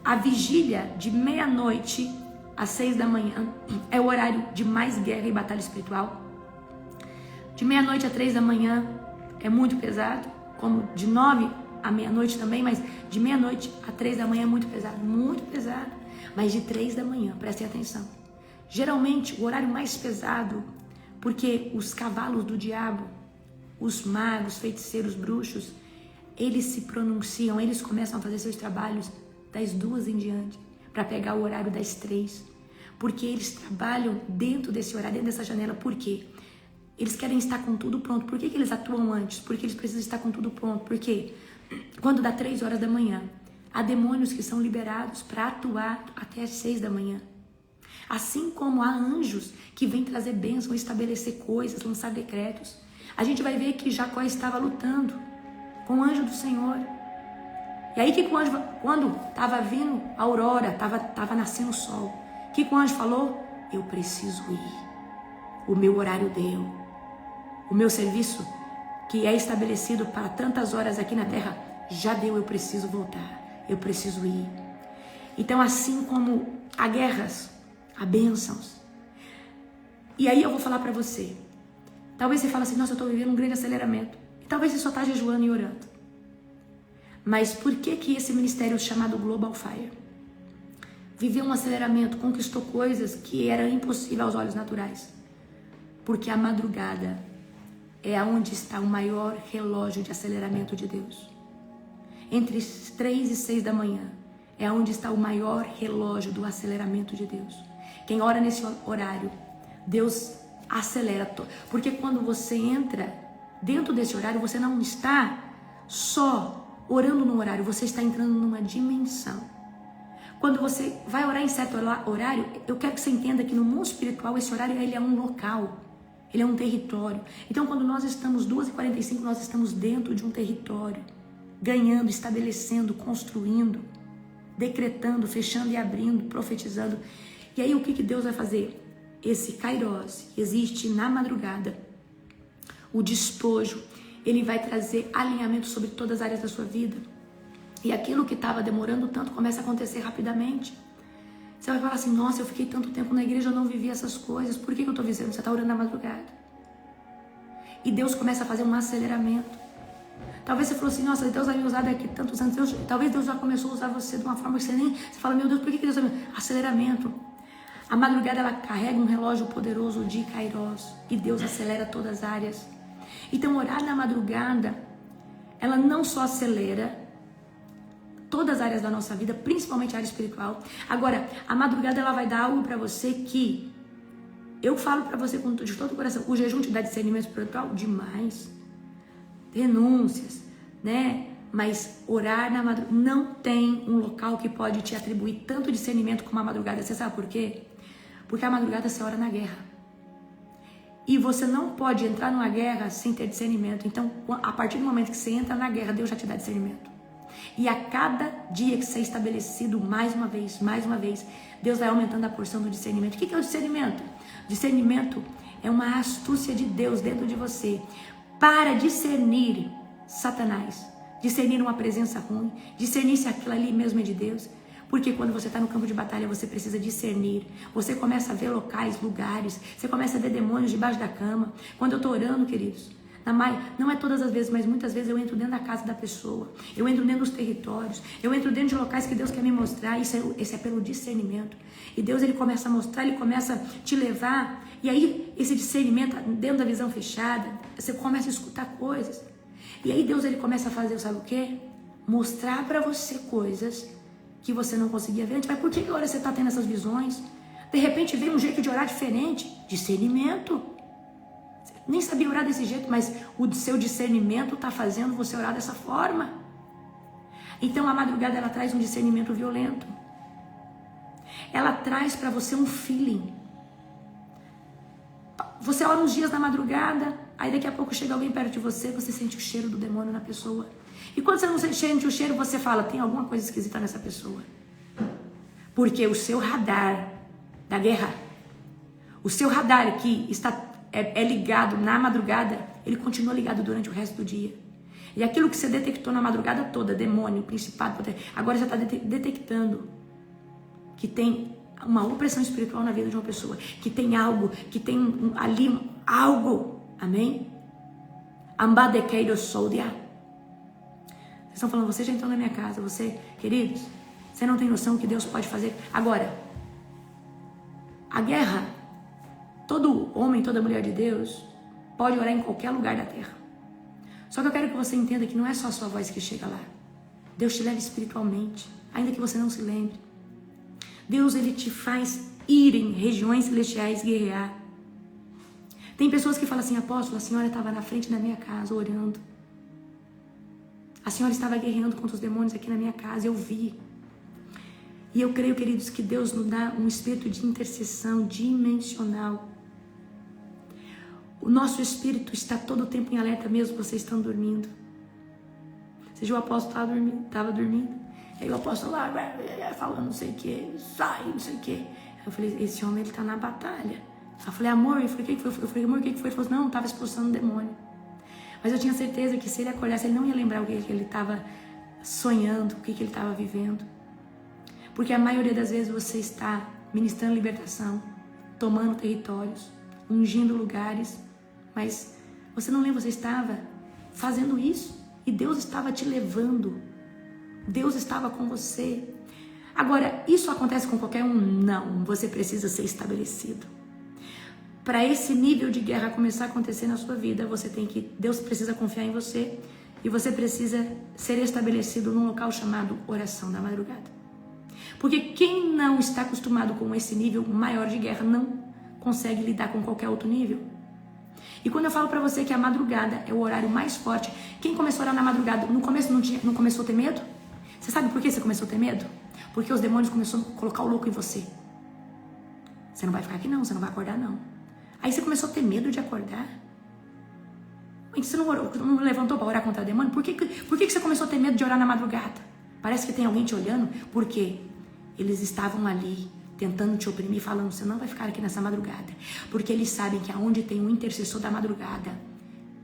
a vigília de meia-noite às 6 da manhã é o horário de mais guerra e batalha espiritual. De meia-noite a 3 da manhã é muito pesado, como de 9 à meia-noite também, mas de meia-noite a 3 da manhã é muito pesado, mas de 3 da manhã, prestem atenção. Geralmente o horário mais pesado, porque os cavalos do diabo, os magos, feiticeiros, bruxos, eles se pronunciam, eles começam a fazer seus trabalhos das 2 em diante, para pegar o horário das 3, porque eles trabalham dentro desse horário, dentro dessa janela. Por quê? Eles querem estar com tudo pronto. Por que eles atuam antes? Porque eles precisam estar com tudo pronto. Porque quando dá 3 horas da manhã, há demônios que são liberados para atuar até as 6 da manhã. Assim como há anjos que vêm trazer bênção, estabelecer coisas, lançar decretos. A gente vai ver que Jacó estava lutando com o anjo do Senhor. E aí que o anjo, quando estava vindo a aurora, estava nascendo o sol, que o anjo falou? Eu preciso ir. O meu horário deu. O meu serviço, que é estabelecido para tantas horas aqui na terra, já deu. Eu preciso voltar. Eu preciso ir. Então, assim como há guerras, há bênçãos. E aí eu vou falar para você. Talvez você fale assim, nossa, eu estou vivendo um grande aceleramento. E talvez você só está jejuando e orando. Mas por que esse ministério chamado Global Fire viveu um aceleramento, conquistou coisas que eram impossíveis aos olhos naturais? Porque a madrugada é onde está o maior relógio de aceleramento de Deus. Entre 3 e 6 da manhã é onde está o maior relógio do aceleramento de Deus. Quem ora nesse horário, Deus acelera. Porque quando você entra dentro desse horário, você não está só orando no horário, você está entrando numa dimensão. Quando você vai orar em certo horário, eu quero que você entenda que no mundo espiritual, esse horário ele é um local, ele é um território. Então, quando nós estamos 2h45, nós estamos dentro de um território, ganhando, estabelecendo, construindo, decretando, fechando e abrindo, profetizando. E aí, o que Deus vai fazer? Esse Kairos existe na madrugada, o despojo, ele vai trazer alinhamento sobre todas as áreas da sua vida. E aquilo que estava demorando tanto começa a acontecer rapidamente. Você vai falar assim, nossa, eu fiquei tanto tempo na igreja, eu não vivi essas coisas. Por que eu estou vivendo? Você está orando na madrugada. E Deus começa a fazer um aceleramento. Talvez você falou assim, nossa, Deus vai me usar daqui tantos anos. Talvez Deus já começou a usar você de uma forma que você fala, meu Deus, por que Deus vai me usar? Aceleramento. A madrugada, ela carrega um relógio poderoso de Kairos. E Deus acelera todas as áreas. Então, orar na madrugada, ela não só acelera todas as áreas da nossa vida, principalmente a área espiritual. Agora, a madrugada ela vai dar algo para você que eu falo para você de todo o coração. O jejum te dá discernimento espiritual? Demais. Renúncias, né? Mas orar na madrugada não tem um local que pode te atribuir tanto discernimento como a madrugada. Você sabe por quê? Porque a madrugada você ora na guerra. E você não pode entrar numa guerra sem ter discernimento. Então, a partir do momento que você entra na guerra, Deus já te dá discernimento. E a cada dia que você é estabelecido, mais uma vez, Deus vai aumentando a porção do discernimento. O que é o discernimento? Discernimento é uma astúcia de Deus dentro de você para discernir Satanás, discernir uma presença ruim, discernir se aquilo ali mesmo é de Deus. Porque quando você está no campo de batalha, você precisa discernir. Você começa a ver locais, lugares, você começa a ver demônios debaixo da cama. Quando eu estou orando, queridos, não é todas as vezes, mas muitas vezes eu entro dentro da casa da pessoa, eu entro dentro dos territórios, eu entro dentro de locais que Deus quer me mostrar. Esse é pelo discernimento. E Deus, ele começa a mostrar, ele começa a te levar, e aí esse discernimento dentro da visão fechada, você começa a escutar coisas, e aí Deus, ele começa a fazer, sabe o quê? Mostrar para você coisas que você não conseguia ver antes. Mas por que agora você está tendo essas visões? De repente vem um jeito de orar diferente. Discernimento. Nem sabia orar desse jeito, mas o seu discernimento está fazendo você orar dessa forma. Então a madrugada, ela traz um discernimento violento. Ela traz para você um feeling. Você ora uns dias na madrugada, aí daqui a pouco chega alguém perto de você, você sente o cheiro do demônio na pessoa. E quando você não sente o cheiro, você fala, tem alguma coisa esquisita nessa pessoa. Porque o seu radar da guerra, o seu radar que é ligado na madrugada, ele continua ligado durante o resto do dia. E aquilo que você detectou na madrugada toda, demônio, principado, agora já está detectando que tem uma opressão espiritual na vida de uma pessoa, que tem algo, que tem ali algo, amém? Ambadequeiro soudia. Vocês estão falando, você já entrou na minha casa, queridos, você não tem noção do que Deus pode fazer. Agora, a guerra, todo homem, toda mulher de Deus pode orar em qualquer lugar da terra. Só que eu quero que você entenda que não é só a sua voz que chega lá. Deus te leva espiritualmente, ainda que você não se lembre. Deus, ele te faz ir em regiões celestiais guerrear. Tem pessoas que falam assim, apóstolo, a senhora estava na frente da minha casa orando. A senhora estava guerreando contra os demônios aqui na minha casa, eu vi. E eu creio, queridos, que Deus nos dá um espírito de intercessão dimensional. O nosso espírito está todo o tempo em alerta, mesmo vocês estão dormindo. Seja o apóstolo estava dormindo. Aí o apóstolo lá, falando não sei o que, sai, não sei o que. Eu falei, esse homem, ele está na batalha. Eu falei, amor, o que foi? Eu falei, amor, o que foi? Ele falou, não, estava expulsando o demônio. Mas eu tinha certeza que se ele acordasse, ele não ia lembrar o que ele estava sonhando, o que ele estava vivendo. Porque a maioria das vezes você está ministrando libertação, tomando territórios, ungindo lugares, mas você não lembra, você estava fazendo isso e Deus estava te levando. Deus estava com você. Agora, isso acontece com qualquer um? Não, você precisa ser estabelecido. Para esse nível de guerra começar a acontecer na sua vida, Deus precisa confiar em você e você precisa ser estabelecido num local chamado oração da madrugada. Porque quem não está acostumado com esse nível maior de guerra consegue lidar com qualquer outro nível. E quando eu falo pra você que a madrugada é o horário mais forte, quem começou a orar na madrugada, no começo não começou a ter medo? Você sabe por que você começou a ter medo? Porque os demônios começaram a colocar o louco em você. Você não vai ficar aqui não, você não vai acordar não. Aí você começou a ter medo de acordar. Você não levantou para orar contra o demônio? Por que você começou a ter medo de orar na madrugada? Parece que tem alguém te olhando, porque eles estavam ali tentando te oprimir, falando, você não vai ficar aqui nessa madrugada. Porque eles sabem que aonde tem um intercessor da madrugada,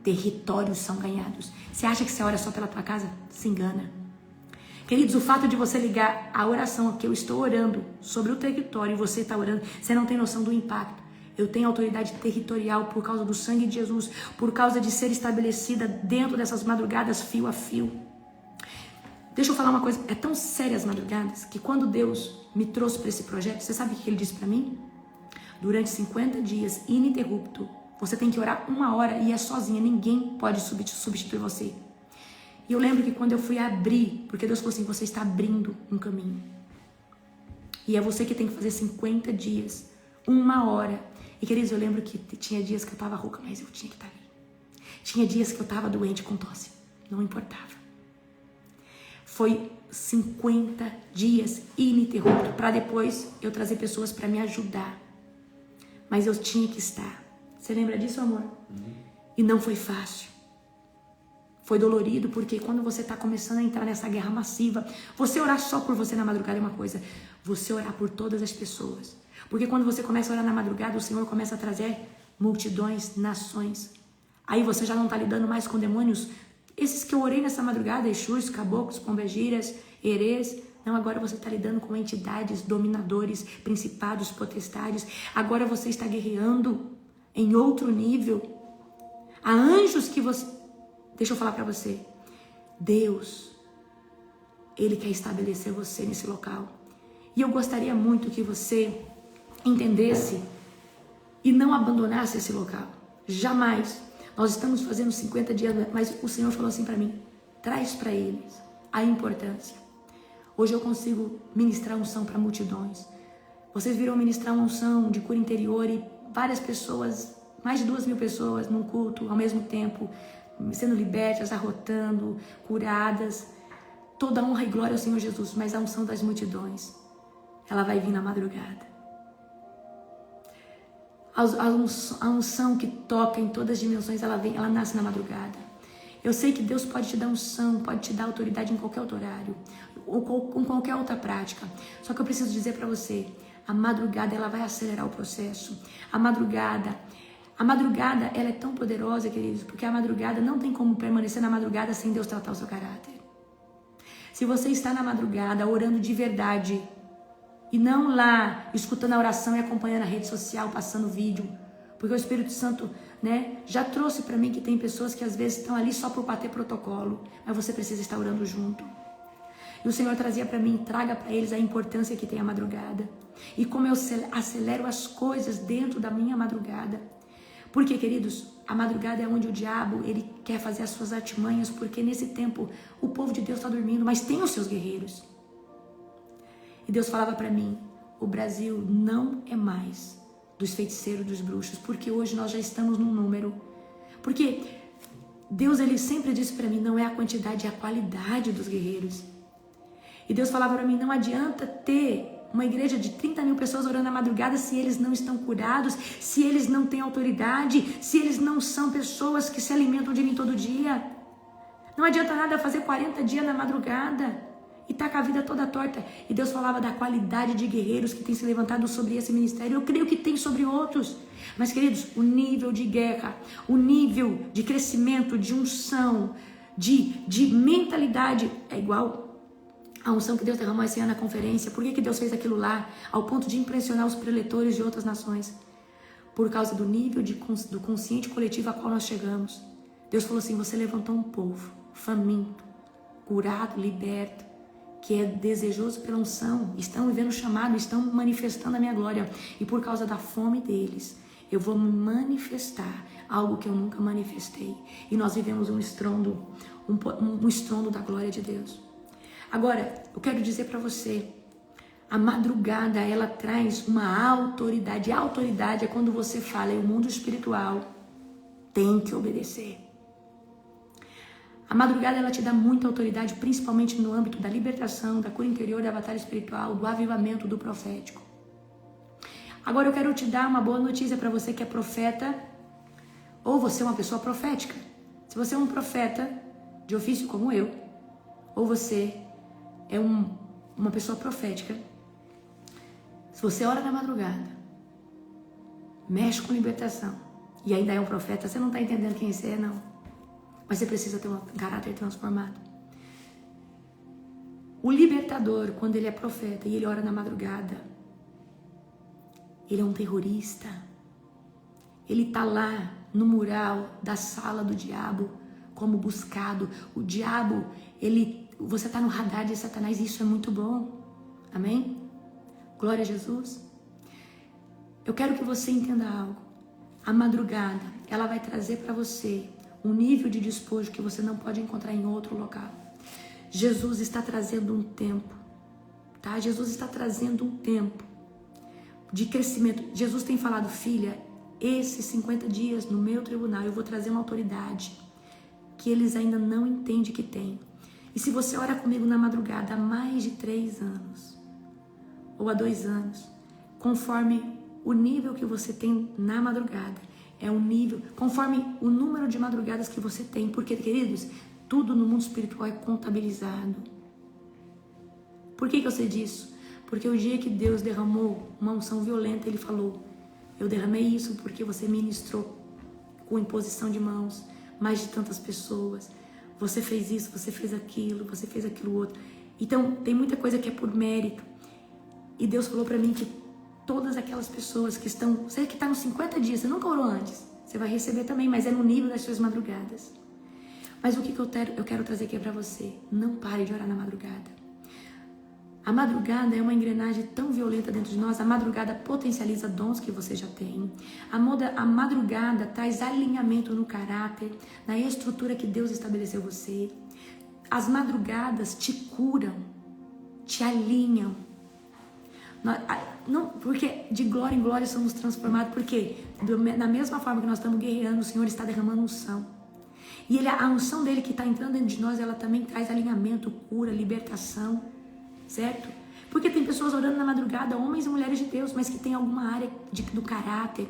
territórios são ganhados. Você acha que você ora só pela tua casa? Se engana. Queridos, o fato de você ligar a oração que eu estou orando sobre o território e você está orando, você não tem noção do impacto. Eu tenho autoridade territorial por causa do sangue de Jesus, por causa de ser estabelecida dentro dessas madrugadas fio a fio. Deixa eu falar uma coisa, é tão séria as madrugadas que quando Deus me trouxe para esse projeto, você sabe o que ele disse para mim? Durante 50 dias, ininterrupto, você tem que orar 1 hora e é sozinha, ninguém pode substituir você. E eu lembro que quando eu fui abrir, porque Deus falou assim, você está abrindo um caminho. E é você que tem que fazer 50 dias, 1 hora. E queridos, eu lembro que tinha dias que eu estava rouca, mas eu tinha que estar ali. Tinha dias que eu estava doente com tosse, não importava. Foi 50 dias ininterrupto para depois eu trazer pessoas para me ajudar. Mas eu tinha que estar. Você lembra disso, amor? E não foi fácil. Foi dolorido, porque quando você está começando a entrar nessa guerra massiva, você orar só por você na madrugada é uma coisa, você orar por todas as pessoas. Porque quando você começa a orar na madrugada, o Senhor começa a trazer multidões, nações. Aí você já não está lidando mais com demônios. Esses que eu orei nessa madrugada, Exus, caboclos, pombagiras, herês. Não, agora você está lidando com entidades, dominadores, principados, potestades. Agora você está guerreando em outro nível. Há anjos que você... Deixa eu falar para você. Deus, Ele quer estabelecer você nesse local. E eu gostaria muito que você entendesse e não abandonasse esse local. Jamais. Nós estamos fazendo 50 dias, mas o Senhor falou assim para mim, traz para eles a importância. Hoje eu consigo ministrar unção para multidões. Vocês viram ministrar uma unção de cura interior e várias pessoas, mais de 2.000 pessoas num culto ao mesmo tempo, sendo libertas, arrotando, curadas. Toda honra e glória ao Senhor Jesus, mas a unção das multidões, ela vai vir na madrugada. A unção que toca em todas as dimensões, ela nasce na madrugada. Eu sei que Deus pode te dar unção, pode te dar autoridade em qualquer outro horário, ou com qualquer outra prática. Só que eu preciso dizer para você, a madrugada ela vai acelerar o processo. A madrugada, ela é tão poderosa, queridos, porque a madrugada não tem como permanecer na madrugada sem Deus tratar o seu caráter. Se você está na madrugada orando de verdade, e não lá escutando a oração e acompanhando a rede social, passando vídeo, porque o Espírito Santo, já trouxe para mim que tem pessoas que às vezes estão ali só por bater protocolo, mas você precisa estar orando junto. E o Senhor trazia para mim, traga para eles a importância que tem a madrugada. E como eu acelero as coisas dentro da minha madrugada. Porque, queridos, a madrugada é onde o diabo, ele quer fazer as suas artimanhas, porque nesse tempo o povo de Deus está dormindo, mas tem os seus guerreiros. E Deus falava para mim, o Brasil não é mais dos feiticeiros, dos bruxos, porque hoje nós já estamos num número. Porque Deus, ele sempre disse para mim, não é a quantidade, é a qualidade dos guerreiros. E Deus falava para mim, não adianta ter uma igreja de 30.000 pessoas orando na madrugada se eles não estão curados, se eles não têm autoridade, se eles não são pessoas que se alimentam de mim todo dia. Não adianta nada fazer 40 dias na madrugada e tá com a vida toda torta. E Deus falava da qualidade de guerreiros que tem se levantado sobre esse ministério. Eu creio que tem sobre outros. Mas, queridos, o nível de guerra, o nível de crescimento, de unção, de mentalidade é igual a unção que Deus derramou esse ano na conferência. Por que Deus fez aquilo lá? Ao ponto de impressionar os preletores de outras nações. Por causa do nível do consciente coletivo a qual nós chegamos. Deus falou assim, você levantou um povo faminto, curado, liberto, que é desejoso pela unção, estão vivendo o chamado, estão manifestando a minha glória. E por causa da fome deles, eu vou manifestar algo que eu nunca manifestei. E nós vivemos um estrondo, um estrondo da glória de Deus. Agora, eu quero dizer para você, A madrugada, ela traz uma autoridade. A autoridade é quando você fala, e o mundo espiritual tem que obedecer. A madrugada, ela te dá muita autoridade, principalmente no âmbito da libertação, da cura interior, da batalha espiritual, do avivamento, do profético. Agora eu quero te dar uma boa notícia para você que é profeta, ou você é uma pessoa profética. Se você é um profeta de ofício como eu, ou você é uma pessoa profética, se você ora na madrugada, mexe com libertação, e ainda é um profeta, você não está entendendo quem você é, não. Mas você precisa ter um caráter transformado. O libertador, quando ele é profeta e ele ora na madrugada, ele é um terrorista. Ele está lá no mural da sala do diabo como buscado. O diabo, você está no radar de Satanás e isso é muito bom. Amém? Glória a Jesus. Eu quero que você entenda algo. A madrugada, ela vai trazer para você um nível de despojo que você não pode encontrar em outro local. Jesus está trazendo um tempo, tá? Jesus está trazendo um tempo de crescimento. Jesus tem falado, filha, esses 50 dias no meu tribunal eu vou trazer uma autoridade que eles ainda não entendem que tem. E se você ora comigo na madrugada há mais de 3 anos, ou há 2 anos, conforme o nível que você tem na madrugada, é um nível, conforme o número de madrugadas que você tem. Porque, queridos, tudo no mundo espiritual é contabilizado. Por que eu sei disso? Porque o dia que Deus derramou uma unção violenta, Ele falou, eu derramei isso porque você ministrou com imposição de mãos, mais de tantas pessoas. Você fez isso, você fez aquilo outro. Então, tem muita coisa que é por mérito. E Deus falou pra mim que todas aquelas pessoas que estão... Você que está nos 50 dias, você nunca orou antes. Você vai receber também, mas é no nível das suas madrugadas. Mas o que eu quero trazer aqui para você? Não pare de orar na madrugada. A madrugada é uma engrenagem tão violenta dentro de nós. A madrugada potencializa dons que você já tem. A madrugada traz alinhamento no caráter, na estrutura que Deus estabeleceu você. As madrugadas te curam, te alinham. Não, porque de glória em glória somos transformados, porque na mesma forma que nós estamos guerreando, o Senhor está derramando unção. E a unção dele que está entrando dentro de nós, ela também traz alinhamento, cura, libertação, certo? Porque tem pessoas orando na madrugada, homens e mulheres de Deus, mas que tem alguma área do caráter,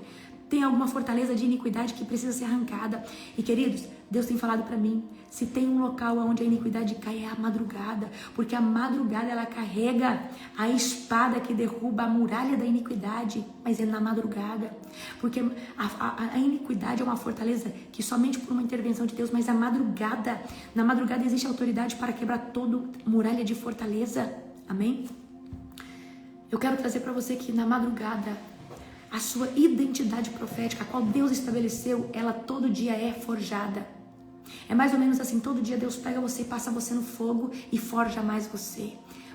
tem alguma fortaleza de iniquidade que precisa ser arrancada. E queridos, Deus tem falado para mim, se tem um local onde a iniquidade cai é a madrugada, porque a madrugada ela carrega a espada que derruba a muralha da iniquidade, mas é na madrugada, porque a iniquidade é uma fortaleza que somente por uma intervenção de Deus, mas na madrugada existe autoridade para quebrar toda muralha de fortaleza, amém? Eu quero trazer para você que na madrugada, a sua identidade profética, a qual Deus estabeleceu, ela todo dia é forjada. É mais ou menos assim, todo dia Deus pega você e passa você no fogo e forja mais você,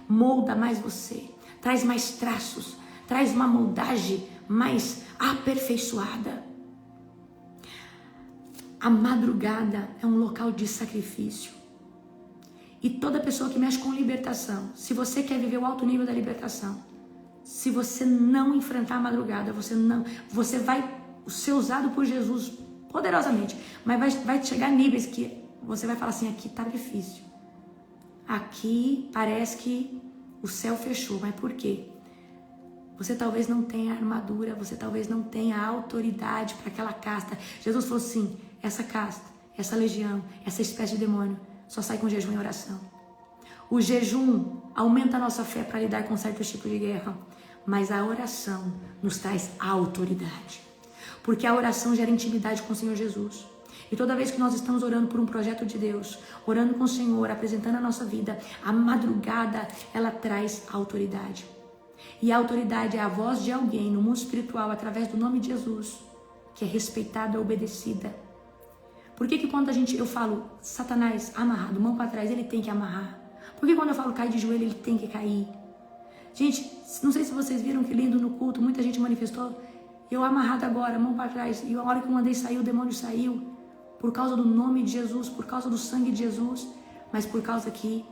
molda mais você, traz mais traços, traz uma moldagem mais aperfeiçoada. A madrugada é um local de sacrifício. E toda pessoa que mexe com libertação, se você quer viver o alto nível da libertação, se você não enfrentar a madrugada, você vai ser usado por Jesus poderosamente, mas vai chegar a níveis que você vai falar assim, aqui tá difícil. Aqui parece que o céu fechou, mas por quê? Você talvez não tenha armadura, você talvez não tenha autoridade para aquela casta. Jesus falou assim, essa casta, essa legião, essa espécie de demônio, só sai com jejum e oração. O jejum aumenta a nossa fé para lidar com certos tipos de guerra, mas a oração nos traz autoridade, porque a oração gera intimidade com o Senhor Jesus. E toda vez que nós estamos orando por um projeto de Deus, orando com o Senhor, apresentando a nossa vida, a madrugada, ela traz autoridade. E a autoridade é a voz de alguém no mundo espiritual, através do nome de Jesus, que é respeitada e obedecida. Por que quando eu falo, Satanás amarrado, mão para trás, ele tem que amarrar? Por que quando eu falo cair de joelho, ele tem que cair? Gente, não sei se vocês viram que lindo no culto, muita gente manifestou, eu amarrado agora, mão para trás, e a hora que eu mandei sair, o demônio saiu, por causa do nome de Jesus, por causa do sangue de Jesus, mas por causa que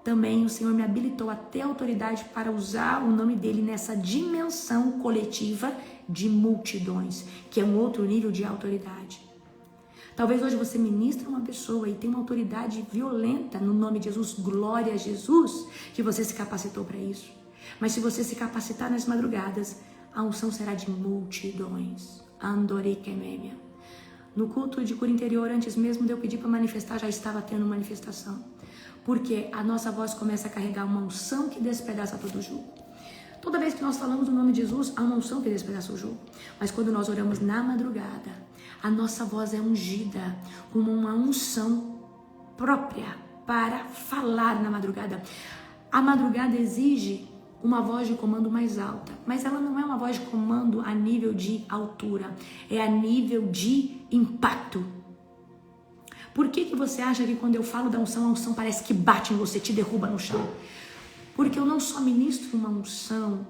também o Senhor me habilitou a ter autoridade para usar o nome dele nessa dimensão coletiva de multidões, que é um outro nível de autoridade. Talvez hoje você ministra uma pessoa e tem uma autoridade violenta no nome de Jesus, glória a Jesus, que você se capacitou para isso. Mas se você se capacitar nas madrugadas, a unção será de multidões. Andorikememia. No culto de cura interior, antes mesmo de eu pedir para manifestar, já estava tendo manifestação. Porque a nossa voz começa a carregar uma unção que despedaça todo o jugo. Toda vez que nós falamos o nome de Jesus, há uma unção que despedaça o jugo. Mas quando nós oramos na madrugada, a nossa voz é ungida com uma unção própria para falar na madrugada. A madrugada exige uma voz de comando mais alta, mas ela não é uma voz de comando a nível de altura, é a nível de impacto. Por que você acha que quando eu falo da unção, a unção parece que bate em você, te derruba no chão? Porque eu não só ministro uma unção,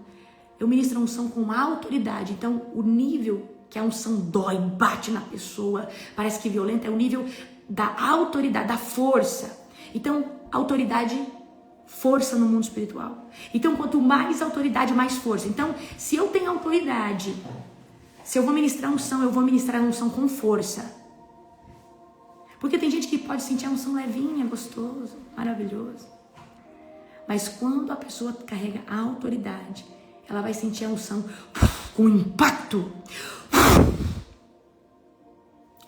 eu ministro a unção com autoridade. Então, o nível que a unção dói, bate na pessoa, parece que violenta, é o nível da autoridade, da força. Então, autoridade, força no mundo espiritual. Então, quanto mais autoridade, mais força. Então, se eu tenho autoridade, se eu vou ministrar a unção, eu vou ministrar a unção com força. Porque tem gente que pode sentir a unção levinha, gostoso, maravilhoso. Mas quando a pessoa carrega a autoridade, ela vai sentir a unção com impacto.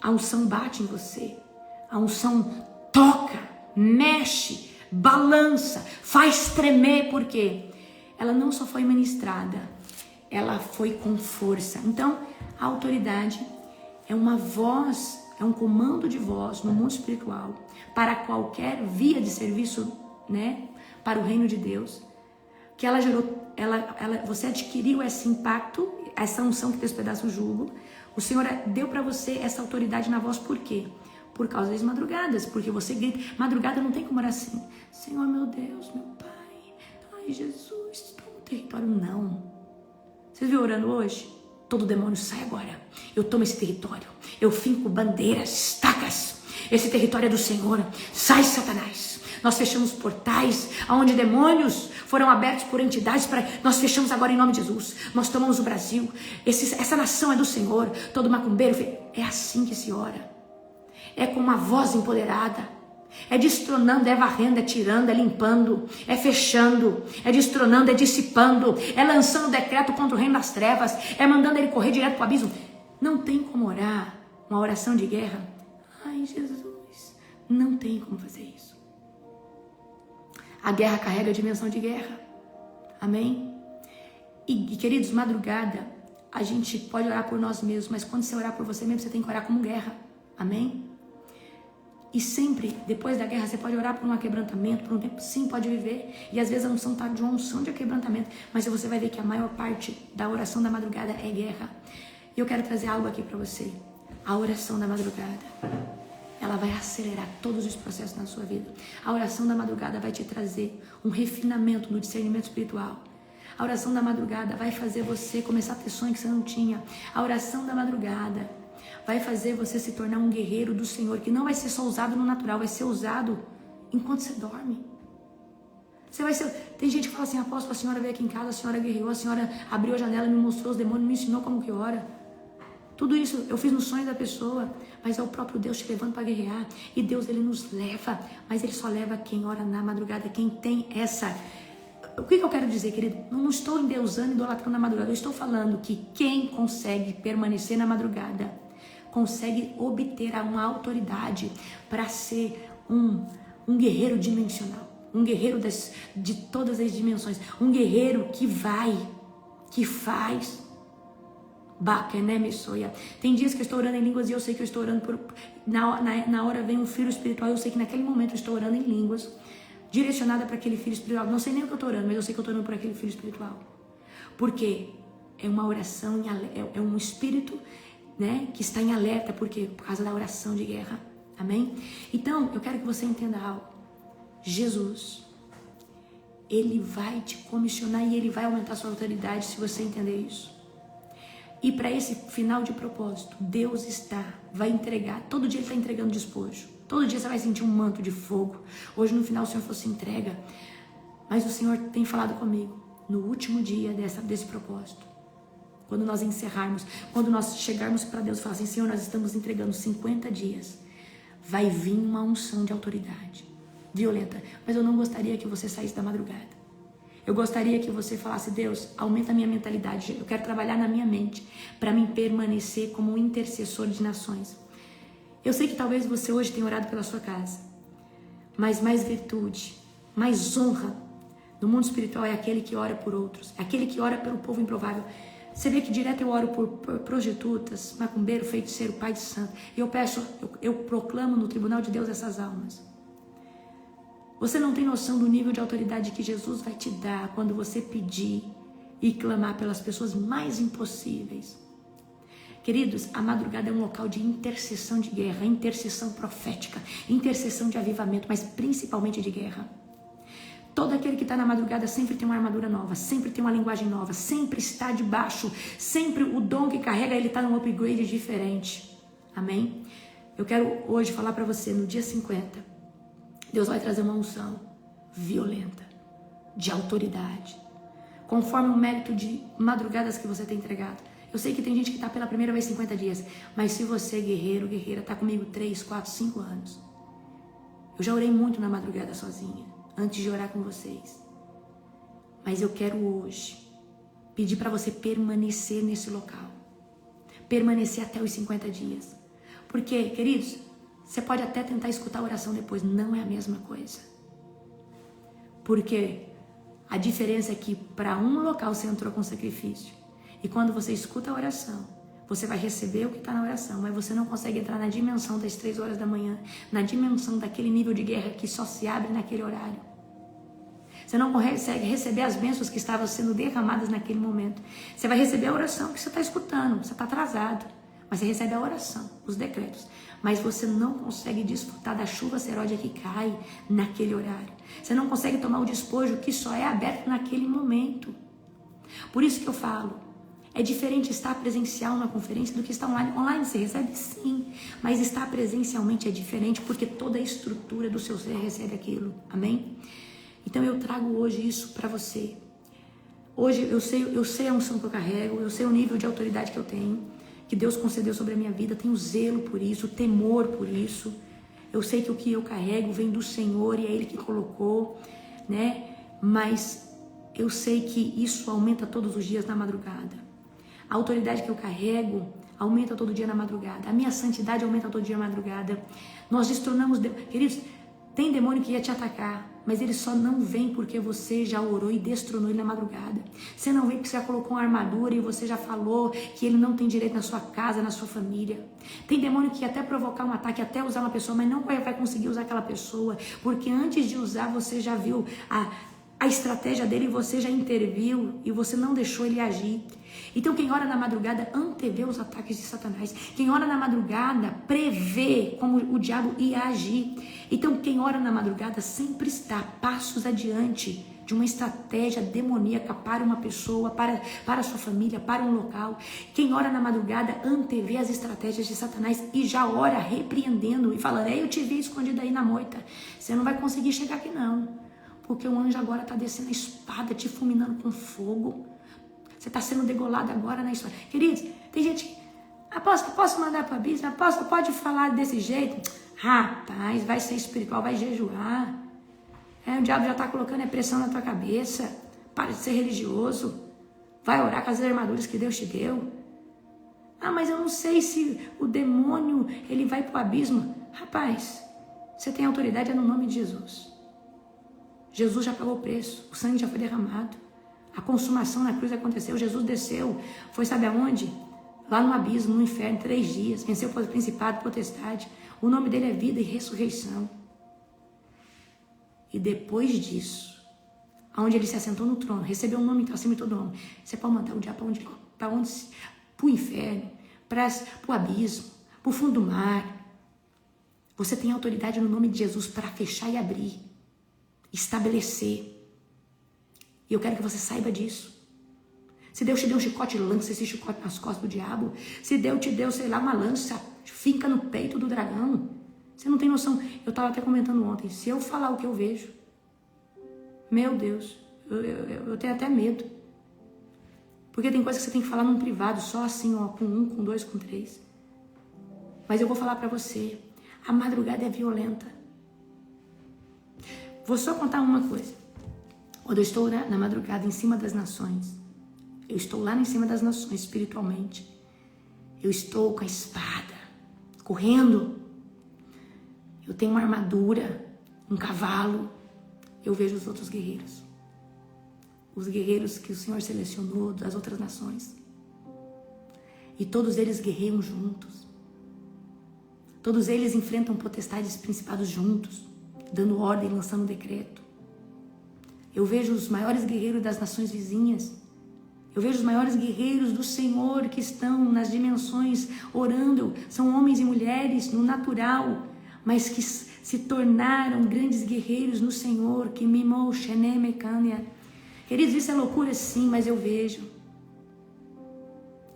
A unção bate em você. A unção toca, mexe, balança, faz tremer. Por quê? Ela não só foi ministrada, ela foi com força. Então, a autoridade é uma voz, é um comando de voz no mundo espiritual para qualquer via de serviço, né, para o reino de Deus, que ela gerou, você adquiriu esse impacto, essa unção que despedaça o jugo. O Senhor deu para você essa autoridade na voz, por quê? Por causa das madrugadas, porque você grita. Madrugada não tem como orar assim: Senhor, meu Deus, meu Pai, ai Jesus, toma o território. Não. Vocês viram orando hoje? Todo demônio sai agora. Eu tomo esse território. Eu finco bandeiras, estacas. Esse território é do Senhor. Sai, Satanás. Nós fechamos portais onde demônios foram abertos por entidades. Nós fechamos agora em nome de Jesus. Nós tomamos o Brasil. Essa nação é do Senhor. Todo macumbeiro. É assim que se ora. É com uma voz empoderada. É destronando, é varrendo, é tirando, é limpando, é fechando, é destronando, é dissipando, é lançando decreto contra o reino das trevas, é mandando ele correr direto para o abismo. Não tem como orar uma oração de guerra. Ai, Jesus, não tem como fazer isso. A guerra carrega a dimensão de guerra. Amém? E queridos, madrugada, a gente pode orar por nós mesmos, mas quando você orar por você mesmo, você tem que orar como guerra. Amém? E sempre, depois da guerra, você pode orar por um quebrantamento, por um tempo, sim, pode viver. E às vezes a unção está de uma unção de quebrantamento, mas você vai ver que a maior parte da oração da madrugada é guerra. E eu quero trazer algo aqui para você. A oração da madrugada, ela vai acelerar todos os processos na sua vida. A oração da madrugada vai te trazer um refinamento no discernimento espiritual. A oração da madrugada vai fazer você começar a ter sonhos que você não tinha. A oração da madrugada vai fazer você se tornar um guerreiro do Senhor, que não vai ser só usado no natural, vai ser usado enquanto você dorme. Você vai ser... Tem gente que fala assim: apóstolo, a senhora veio aqui em casa, a senhora guerreou, a senhora abriu a janela, me mostrou os demônios, me ensinou como que ora. Tudo isso eu fiz no sonho da pessoa, mas é o próprio Deus te levando para guerrear. E Deus, ele nos leva, mas ele só leva quem ora na madrugada, quem tem essa... O que eu quero dizer, querido? Não estou endeusando, idolatrando na madrugada. Eu estou falando que quem consegue permanecer na madrugada consegue obter uma autoridade para ser um guerreiro dimensional, um guerreiro de todas as dimensões, um guerreiro que vai, que faz. Tem dias que eu estou orando em línguas e eu sei que eu estou orando na hora vem um filho espiritual, eu sei que naquele momento eu estou orando em línguas, direcionada para aquele filho espiritual. Não sei nem o que eu estou orando, mas eu sei que eu estou orando por aquele filho espiritual. Porque é uma oração, é um espírito, né, que está em alerta. Por quê? Por causa da oração de guerra. Amém? Então, eu quero que você entenda algo. Jesus, ele vai te comissionar e ele vai aumentar a sua autoridade se você entender isso. E para esse final de propósito, Deus vai entregar, todo dia ele está entregando despojo. Todo dia você vai sentir um manto de fogo. Hoje no final o Senhor fosse entrega. Mas o Senhor tem falado comigo no último dia desse propósito. Quando nós encerrarmos, quando nós chegarmos para Deus e falar assim, Senhor, nós estamos entregando 50 dias. Vai vir uma unção de autoridade violenta. Mas eu não gostaria que você saísse da madrugada. Eu gostaria que você falasse, Deus, aumenta a minha mentalidade. Eu quero trabalhar na minha mente para mim permanecer como um intercessor de nações. Eu sei que talvez você hoje tenha orado pela sua casa. Mas mais virtude, mais honra no mundo espiritual é aquele que ora por outros. É aquele que ora pelo povo improvável. Você vê que direto eu oro por prostitutas, macumbeiro, feiticeiro, pai de santo. E eu proclamo no tribunal de Deus essas almas. Você não tem noção do nível de autoridade que Jesus vai te dar quando você pedir e clamar pelas pessoas mais impossíveis. Queridos, a madrugada é um local de intercessão de guerra, intercessão profética, intercessão de avivamento, mas principalmente de guerra. Todo aquele que está na madrugada sempre tem uma armadura nova, sempre tem uma linguagem nova, sempre está debaixo, sempre o dom que carrega ele está num upgrade diferente. Amém? Eu quero hoje falar para você, no dia 50, Deus vai trazer uma unção violenta, de autoridade, conforme o mérito de madrugadas que você tem entregado. Eu sei que tem gente que está pela primeira vez 50 dias, mas se você, guerreiro, guerreira, está comigo 3, 4, 5 anos. Eu já orei muito na madrugada sozinha, antes de orar com vocês. Mas eu quero hoje pedir para você permanecer nesse local. Permanecer até os 50 dias. Porque, queridos, você pode até tentar escutar a oração depois, não é a mesma coisa. Porque a diferença é que para um local você entrou com sacrifício. E quando você escuta a oração, você vai receber o que está na oração, mas você não consegue entrar na dimensão das 3 horas da manhã, na dimensão daquele nível de guerra que só se abre naquele horário. Você não consegue receber as bênçãos que estavam sendo derramadas naquele momento. Você vai receber a oração que você está escutando, você está atrasado. Mas você recebe a oração, os decretos. Mas você não consegue desfrutar da chuva seródia que cai naquele horário. Você não consegue tomar o despojo que só é aberto naquele momento. Por isso que eu falo, é diferente estar presencial na conferência do que estar online. Online você recebe sim, mas estar presencialmente é diferente porque toda a estrutura do seu ser recebe aquilo. Amém? Então eu trago hoje isso para você. Hoje eu sei a unção que eu carrego, eu sei o nível de autoridade que eu tenho, que Deus concedeu sobre a minha vida, tenho zelo por isso, temor por isso. Eu sei que o que eu carrego vem do Senhor e é Ele que colocou, né? Mas eu sei que isso aumenta todos os dias na madrugada. A autoridade que eu carrego aumenta todo dia na madrugada. A minha santidade aumenta todo dia na madrugada. Nós destronamos... Queridos, tem demônio que ia te atacar, mas ele só não vem porque você já orou e destronou ele na madrugada. Você não vem porque você já colocou uma armadura e você já falou que ele não tem direito na sua casa, na sua família. Tem demônio que ia até provocar um ataque, até usar uma pessoa, mas não vai conseguir usar aquela pessoa, porque antes de usar você já viu a estratégia dele, você já interviu e você não deixou ele agir. Então quem ora na madrugada antevê os ataques de Satanás. Quem ora na madrugada prevê como o diabo ia agir. Então quem ora na madrugada sempre está passos adiante de uma estratégia demoníaca para uma pessoa, para a sua família, para um local. Quem ora na madrugada antevê as estratégias de Satanás e já ora repreendendo e falando, eu te vi escondido aí na moita, você não vai conseguir chegar aqui não. Porque o anjo agora está descendo a espada, te fulminando com fogo. Você está sendo degolado agora na história. Queridos, tem gente que... Apóstolo, posso mandar para a bispa? Apóstolo, pode falar desse jeito? Rapaz, vai ser espiritual, vai jejuar. O diabo já está colocando pressão na tua cabeça. Para de ser religioso. Vai orar com as armaduras que Deus te deu. Mas eu não sei se o demônio ele vai para o abismo. Rapaz, você tem autoridade no nome de Jesus. Jesus já pagou o preço, o sangue já foi derramado, a consumação na cruz aconteceu, Jesus desceu, foi sabe aonde? Lá no abismo, no inferno, 3 dias, venceu o principado, potestade, o nome dele é vida e ressurreição. E depois disso, aonde ele se assentou no trono, recebeu um nome acima de todo nome, você pode mandar o diabo para onde? Para o inferno, para o abismo, para o fundo do mar. Você tem autoridade no nome de Jesus para fechar e abrir. Estabelecer. E eu quero que você saiba disso. Se Deus te deu um chicote, lança esse chicote nas costas do diabo. Se Deus te deu, sei lá, uma lança, finca no peito do dragão. Você não tem noção. Eu estava até comentando ontem, se eu falar o que eu vejo, meu Deus, eu tenho até medo. Porque tem coisa que você tem que falar num privado, só assim, ó, com 1, com 2, com 3. Mas eu vou falar pra você, a madrugada é violenta. Vou só contar uma coisa. Quando eu estou na madrugada em cima das nações, eu estou lá em cima das nações espiritualmente. Eu estou com a espada, correndo. Eu tenho uma armadura, um cavalo. Eu vejo os outros guerreiros. Os guerreiros que o Senhor selecionou das outras nações. E todos eles guerreiam juntos. Todos eles enfrentam potestades e principados juntos, dando ordem, lançando decreto. Eu vejo os maiores guerreiros das nações vizinhas. Eu vejo os maiores guerreiros do Senhor que estão nas dimensões orando. São homens e mulheres no natural, mas que se tornaram grandes guerreiros no Senhor. Que mimou xenemecânia. Queridos, isso é loucura sim, mas eu vejo.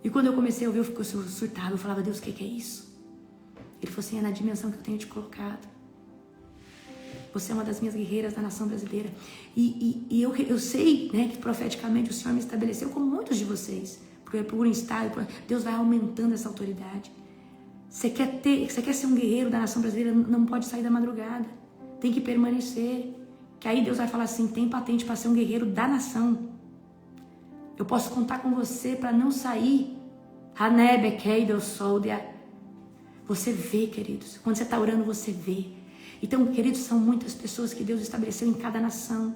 E quando eu comecei a ouvir, eu fiquei surtado. Eu falava, Deus, o que é isso? Ele falou assim, é na dimensão que eu tenho te colocado. Você é uma das minhas guerreiras da nação brasileira. E eu sei, né, que profeticamente o Senhor me estabeleceu como muitos de vocês. Porque por um estado, Deus vai aumentando essa autoridade. Você quer ser um guerreiro da nação brasileira, não pode sair da madrugada. Tem que permanecer. Que aí Deus vai falar assim, tem patente para ser um guerreiro da nação. Eu posso contar com você para não sair. Você vê, queridos. Quando você está orando, você vê. Então, queridos, são muitas pessoas que Deus estabeleceu em cada nação.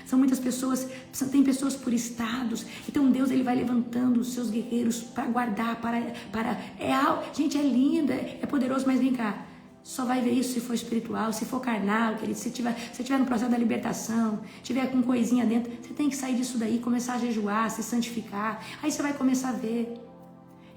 São muitas pessoas, tem pessoas por estados. Então Deus, ele vai levantando os seus guerreiros para guardar, gente, é lindo, é poderoso, mas vem cá. Só vai ver isso se for espiritual, se for carnal, querido. Se tiver no processo da libertação, tiver com coisinha dentro, você tem que sair disso daí, começar a jejuar, se santificar. Aí você vai começar a ver.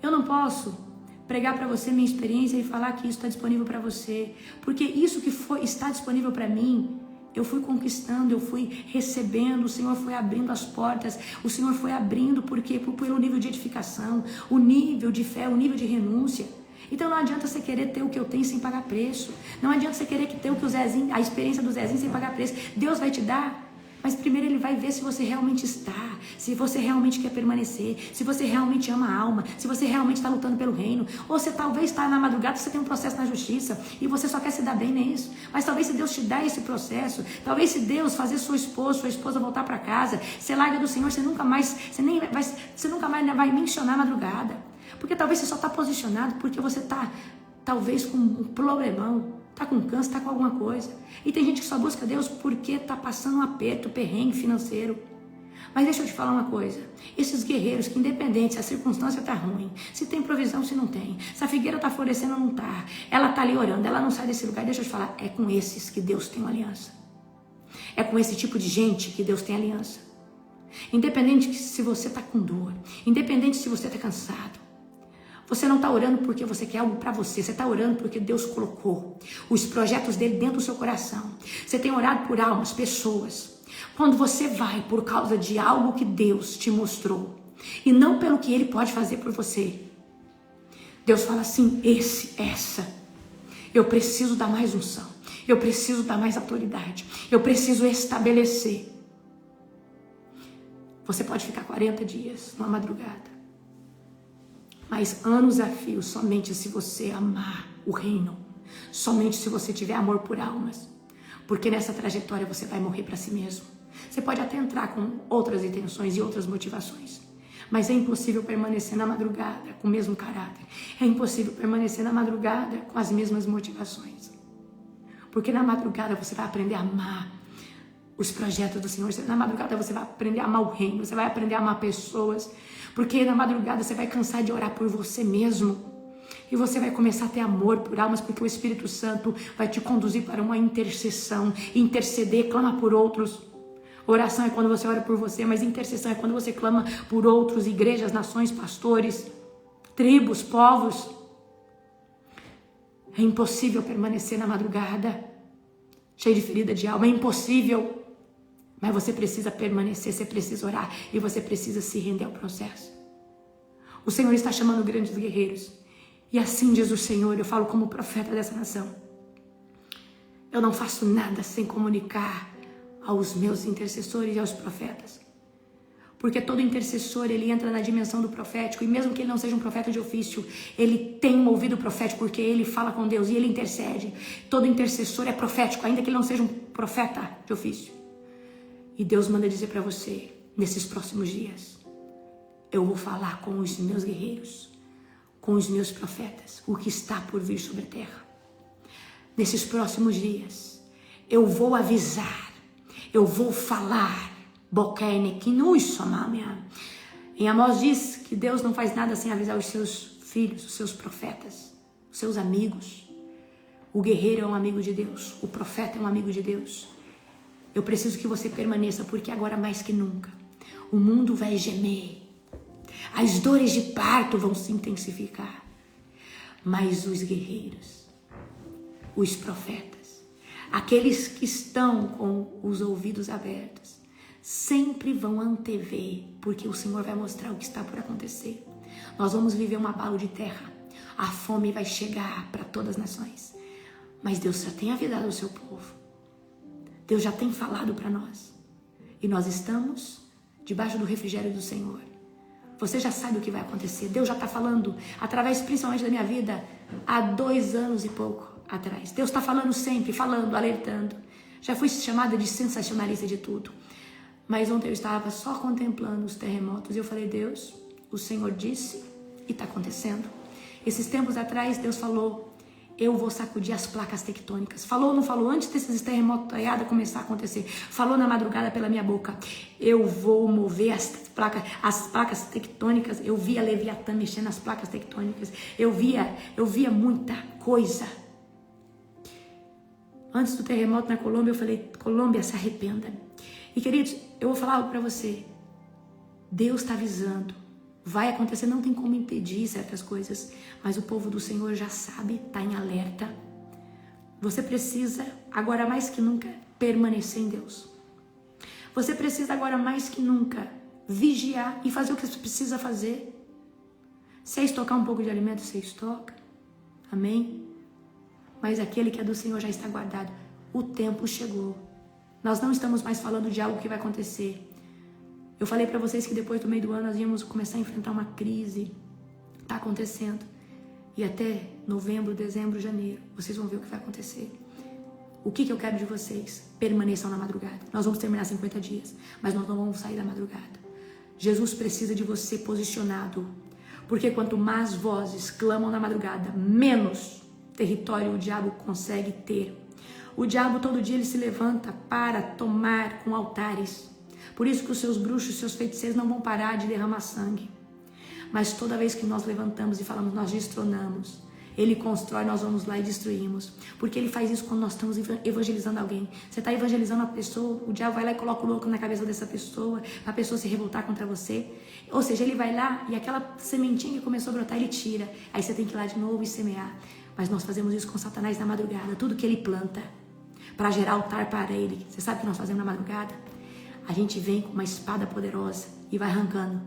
Eu não posso pregar para você minha experiência e falar que isso está disponível para você, porque isso que está disponível para mim, eu fui conquistando, eu fui recebendo, o Senhor foi abrindo as portas, o Senhor foi abrindo, porque pelo nível de edificação, o nível de fé, o nível de renúncia. Então não adianta você querer ter o que eu tenho sem pagar preço, não adianta você querer ter o que o Zezinho, a experiência do Zezinho sem pagar preço. Deus vai te dar, mas primeiro Ele vai ver se você realmente está, se você realmente quer permanecer, se você realmente ama a alma, se você realmente está lutando pelo reino. Ou você talvez está na madrugada, você tem um processo na justiça e você só quer se dar bem nisso. Mas talvez se Deus te dá esse processo, talvez se Deus fazer sua esposa voltar para casa, você larga do Senhor, você nunca mais vai mencionar a madrugada. Porque talvez você só está posicionado porque você está talvez com um problemão. Está com câncer, está com alguma coisa. E tem gente que só busca Deus porque está passando um aperto, perrengue financeiro. Mas deixa eu te falar uma coisa. Esses guerreiros que independente se a circunstância está ruim, se tem provisão, se não tem, se a figueira está florescendo ou não está, ela está ali orando, ela não sai desse lugar. Deixa eu te falar, é com esses que Deus tem uma aliança. É com esse tipo de gente que Deus tem aliança. Independente se você está com dor, independente se você está cansado, você não está orando porque você quer algo para você. Você está orando porque Deus colocou os projetos dele dentro do seu coração. Você tem orado por almas, pessoas. Quando você vai por causa de algo que Deus te mostrou e não pelo que ele pode fazer por você, Deus fala assim, essa, eu preciso dar mais unção. Eu preciso dar mais autoridade. Eu preciso estabelecer. Você pode ficar 40 dias numa madrugada. Mas anos a fio, somente se você amar o reino, somente se você tiver amor por almas, porque nessa trajetória você vai morrer para si mesmo. Você pode até entrar com outras intenções e outras motivações, mas é impossível permanecer na madrugada com o mesmo caráter, é impossível permanecer na madrugada com as mesmas motivações, porque na madrugada você vai aprender a amar os projetos do Senhor, na madrugada você vai aprender a amar o reino, você vai aprender a amar pessoas, porque na madrugada você vai cansar de orar por você mesmo. E você vai começar a ter amor por almas, porque o Espírito Santo vai te conduzir para uma intercessão. Interceder, clama por outros. Oração é quando você ora por você, mas intercessão é quando você clama por outros, igrejas, nações, pastores, tribos, povos. É impossível permanecer na madrugada, cheio de ferida de alma, é impossível. Mas você precisa permanecer, você precisa orar e você precisa se render ao processo. O Senhor está chamando grandes guerreiros. E assim diz o Senhor, eu falo como profeta dessa nação. Eu não faço nada sem comunicar aos meus intercessores e aos profetas. Porque todo intercessor, ele entra na dimensão do profético, e mesmo que ele não seja um profeta de ofício, ele tem um ouvido profético, porque ele fala com Deus e ele intercede. Todo intercessor é profético, ainda que ele não seja um profeta de ofício. E Deus manda dizer para você, nesses próximos dias, eu vou falar com os meus guerreiros, com os meus profetas, o que está por vir sobre a terra. Nesses próximos dias, eu vou avisar, eu vou falar. Em Amós diz que Deus não faz nada sem avisar os seus filhos, os seus profetas, os seus amigos. O guerreiro é um amigo de Deus, o profeta é um amigo de Deus. Eu preciso que você permaneça, porque agora mais que nunca, o mundo vai gemer, as dores de parto vão se intensificar, mas os guerreiros, os profetas, aqueles que estão com os ouvidos abertos, sempre vão antever, porque o Senhor vai mostrar o que está por acontecer. Nós vamos viver um abalo de terra, a fome vai chegar para todas as nações, mas Deus já tem avisado o seu povo, Deus já tem falado para nós, e nós estamos debaixo do refrigério do Senhor. Você já sabe o que vai acontecer, Deus já está falando, através principalmente da minha vida, há 2 anos e pouco atrás. Deus está falando sempre, falando, alertando. Já fui chamada de sensacionalista de tudo. Mas ontem eu estava só contemplando os terremotos e eu falei, Deus, o Senhor disse e está acontecendo. Esses tempos atrás Deus falou, eu vou sacudir as placas tectônicas. Falou ou não falou? Antes desses terremotos começar a acontecer. Falou na madrugada pela minha boca. Eu vou mover as placas tectônicas. Eu via Leviatã mexendo nas placas tectônicas. Eu via muita coisa. Antes do terremoto na Colômbia, eu falei, Colômbia, se arrependa. E queridos, eu vou falar algo para você. Deus está avisando. Vai acontecer, não tem como impedir certas coisas. Mas o povo do Senhor já sabe, está em alerta. Você precisa, agora mais que nunca, permanecer em Deus. Você precisa agora mais que nunca vigiar e fazer o que você precisa fazer. Se é estocar um pouco de alimento, você estoca. Amém? Mas aquele que é do Senhor já está guardado. O tempo chegou. Nós não estamos mais falando de algo que vai acontecer. Eu falei para vocês que depois do meio do ano nós íamos começar a enfrentar uma crise. Está acontecendo. E até novembro, dezembro, janeiro, vocês vão ver o que vai acontecer. O que eu quero de vocês? Permaneçam na madrugada. Nós vamos terminar 50 dias, mas nós não vamos sair da madrugada. Jesus precisa de você posicionado. Porque quanto mais vozes clamam na madrugada, menos território o diabo consegue ter. O diabo todo dia ele se levanta para tomar com altares. Por isso que os seus bruxos, seus feiticeiros não vão parar de derramar sangue. Mas toda vez que nós levantamos e falamos, nós destronamos. Ele constrói, nós vamos lá e destruímos. Porque ele faz isso quando nós estamos evangelizando alguém. Você está evangelizando uma pessoa, o diabo vai lá e coloca o louco na cabeça dessa pessoa, para a pessoa se revoltar contra você. Ou seja, ele vai lá e aquela sementinha que começou a brotar, ele tira. Aí você tem que ir lá de novo e semear. Mas nós fazemos isso com Satanás na madrugada. Tudo que ele planta para gerar altar para ele. Você sabe o que nós fazemos na madrugada? A gente vem com uma espada poderosa e vai arrancando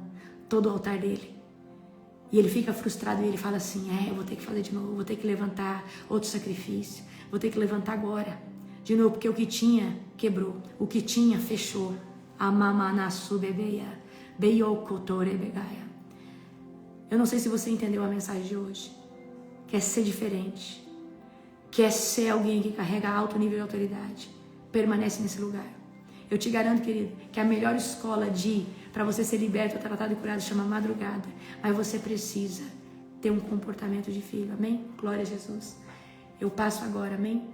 todo o altar dele. E ele fica frustrado e ele fala assim, eu vou ter que fazer de novo, vou ter que levantar outro sacrifício, vou ter que levantar agora. De novo, porque o que tinha quebrou, o que tinha fechou. Eu não sei se você entendeu a mensagem de hoje. Quer ser diferente, quer ser alguém que carrega alto nível de autoridade, permanece nesse lugar. Eu te garanto, querido, que a melhor escola para você ser liberto, tratado e curado chama madrugada. Mas você precisa ter um comportamento de filho, amém? Glória a Jesus. Eu passo agora, amém?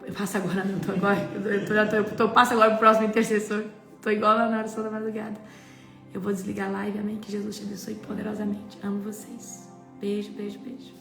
Eu passo agora, não estou agora. Eu passo agora para o próximo intercessor. Estou igual lá na oração da madrugada. Eu vou desligar a live, amém? Que Jesus te abençoe poderosamente. Amo vocês. Beijo, beijo, beijo.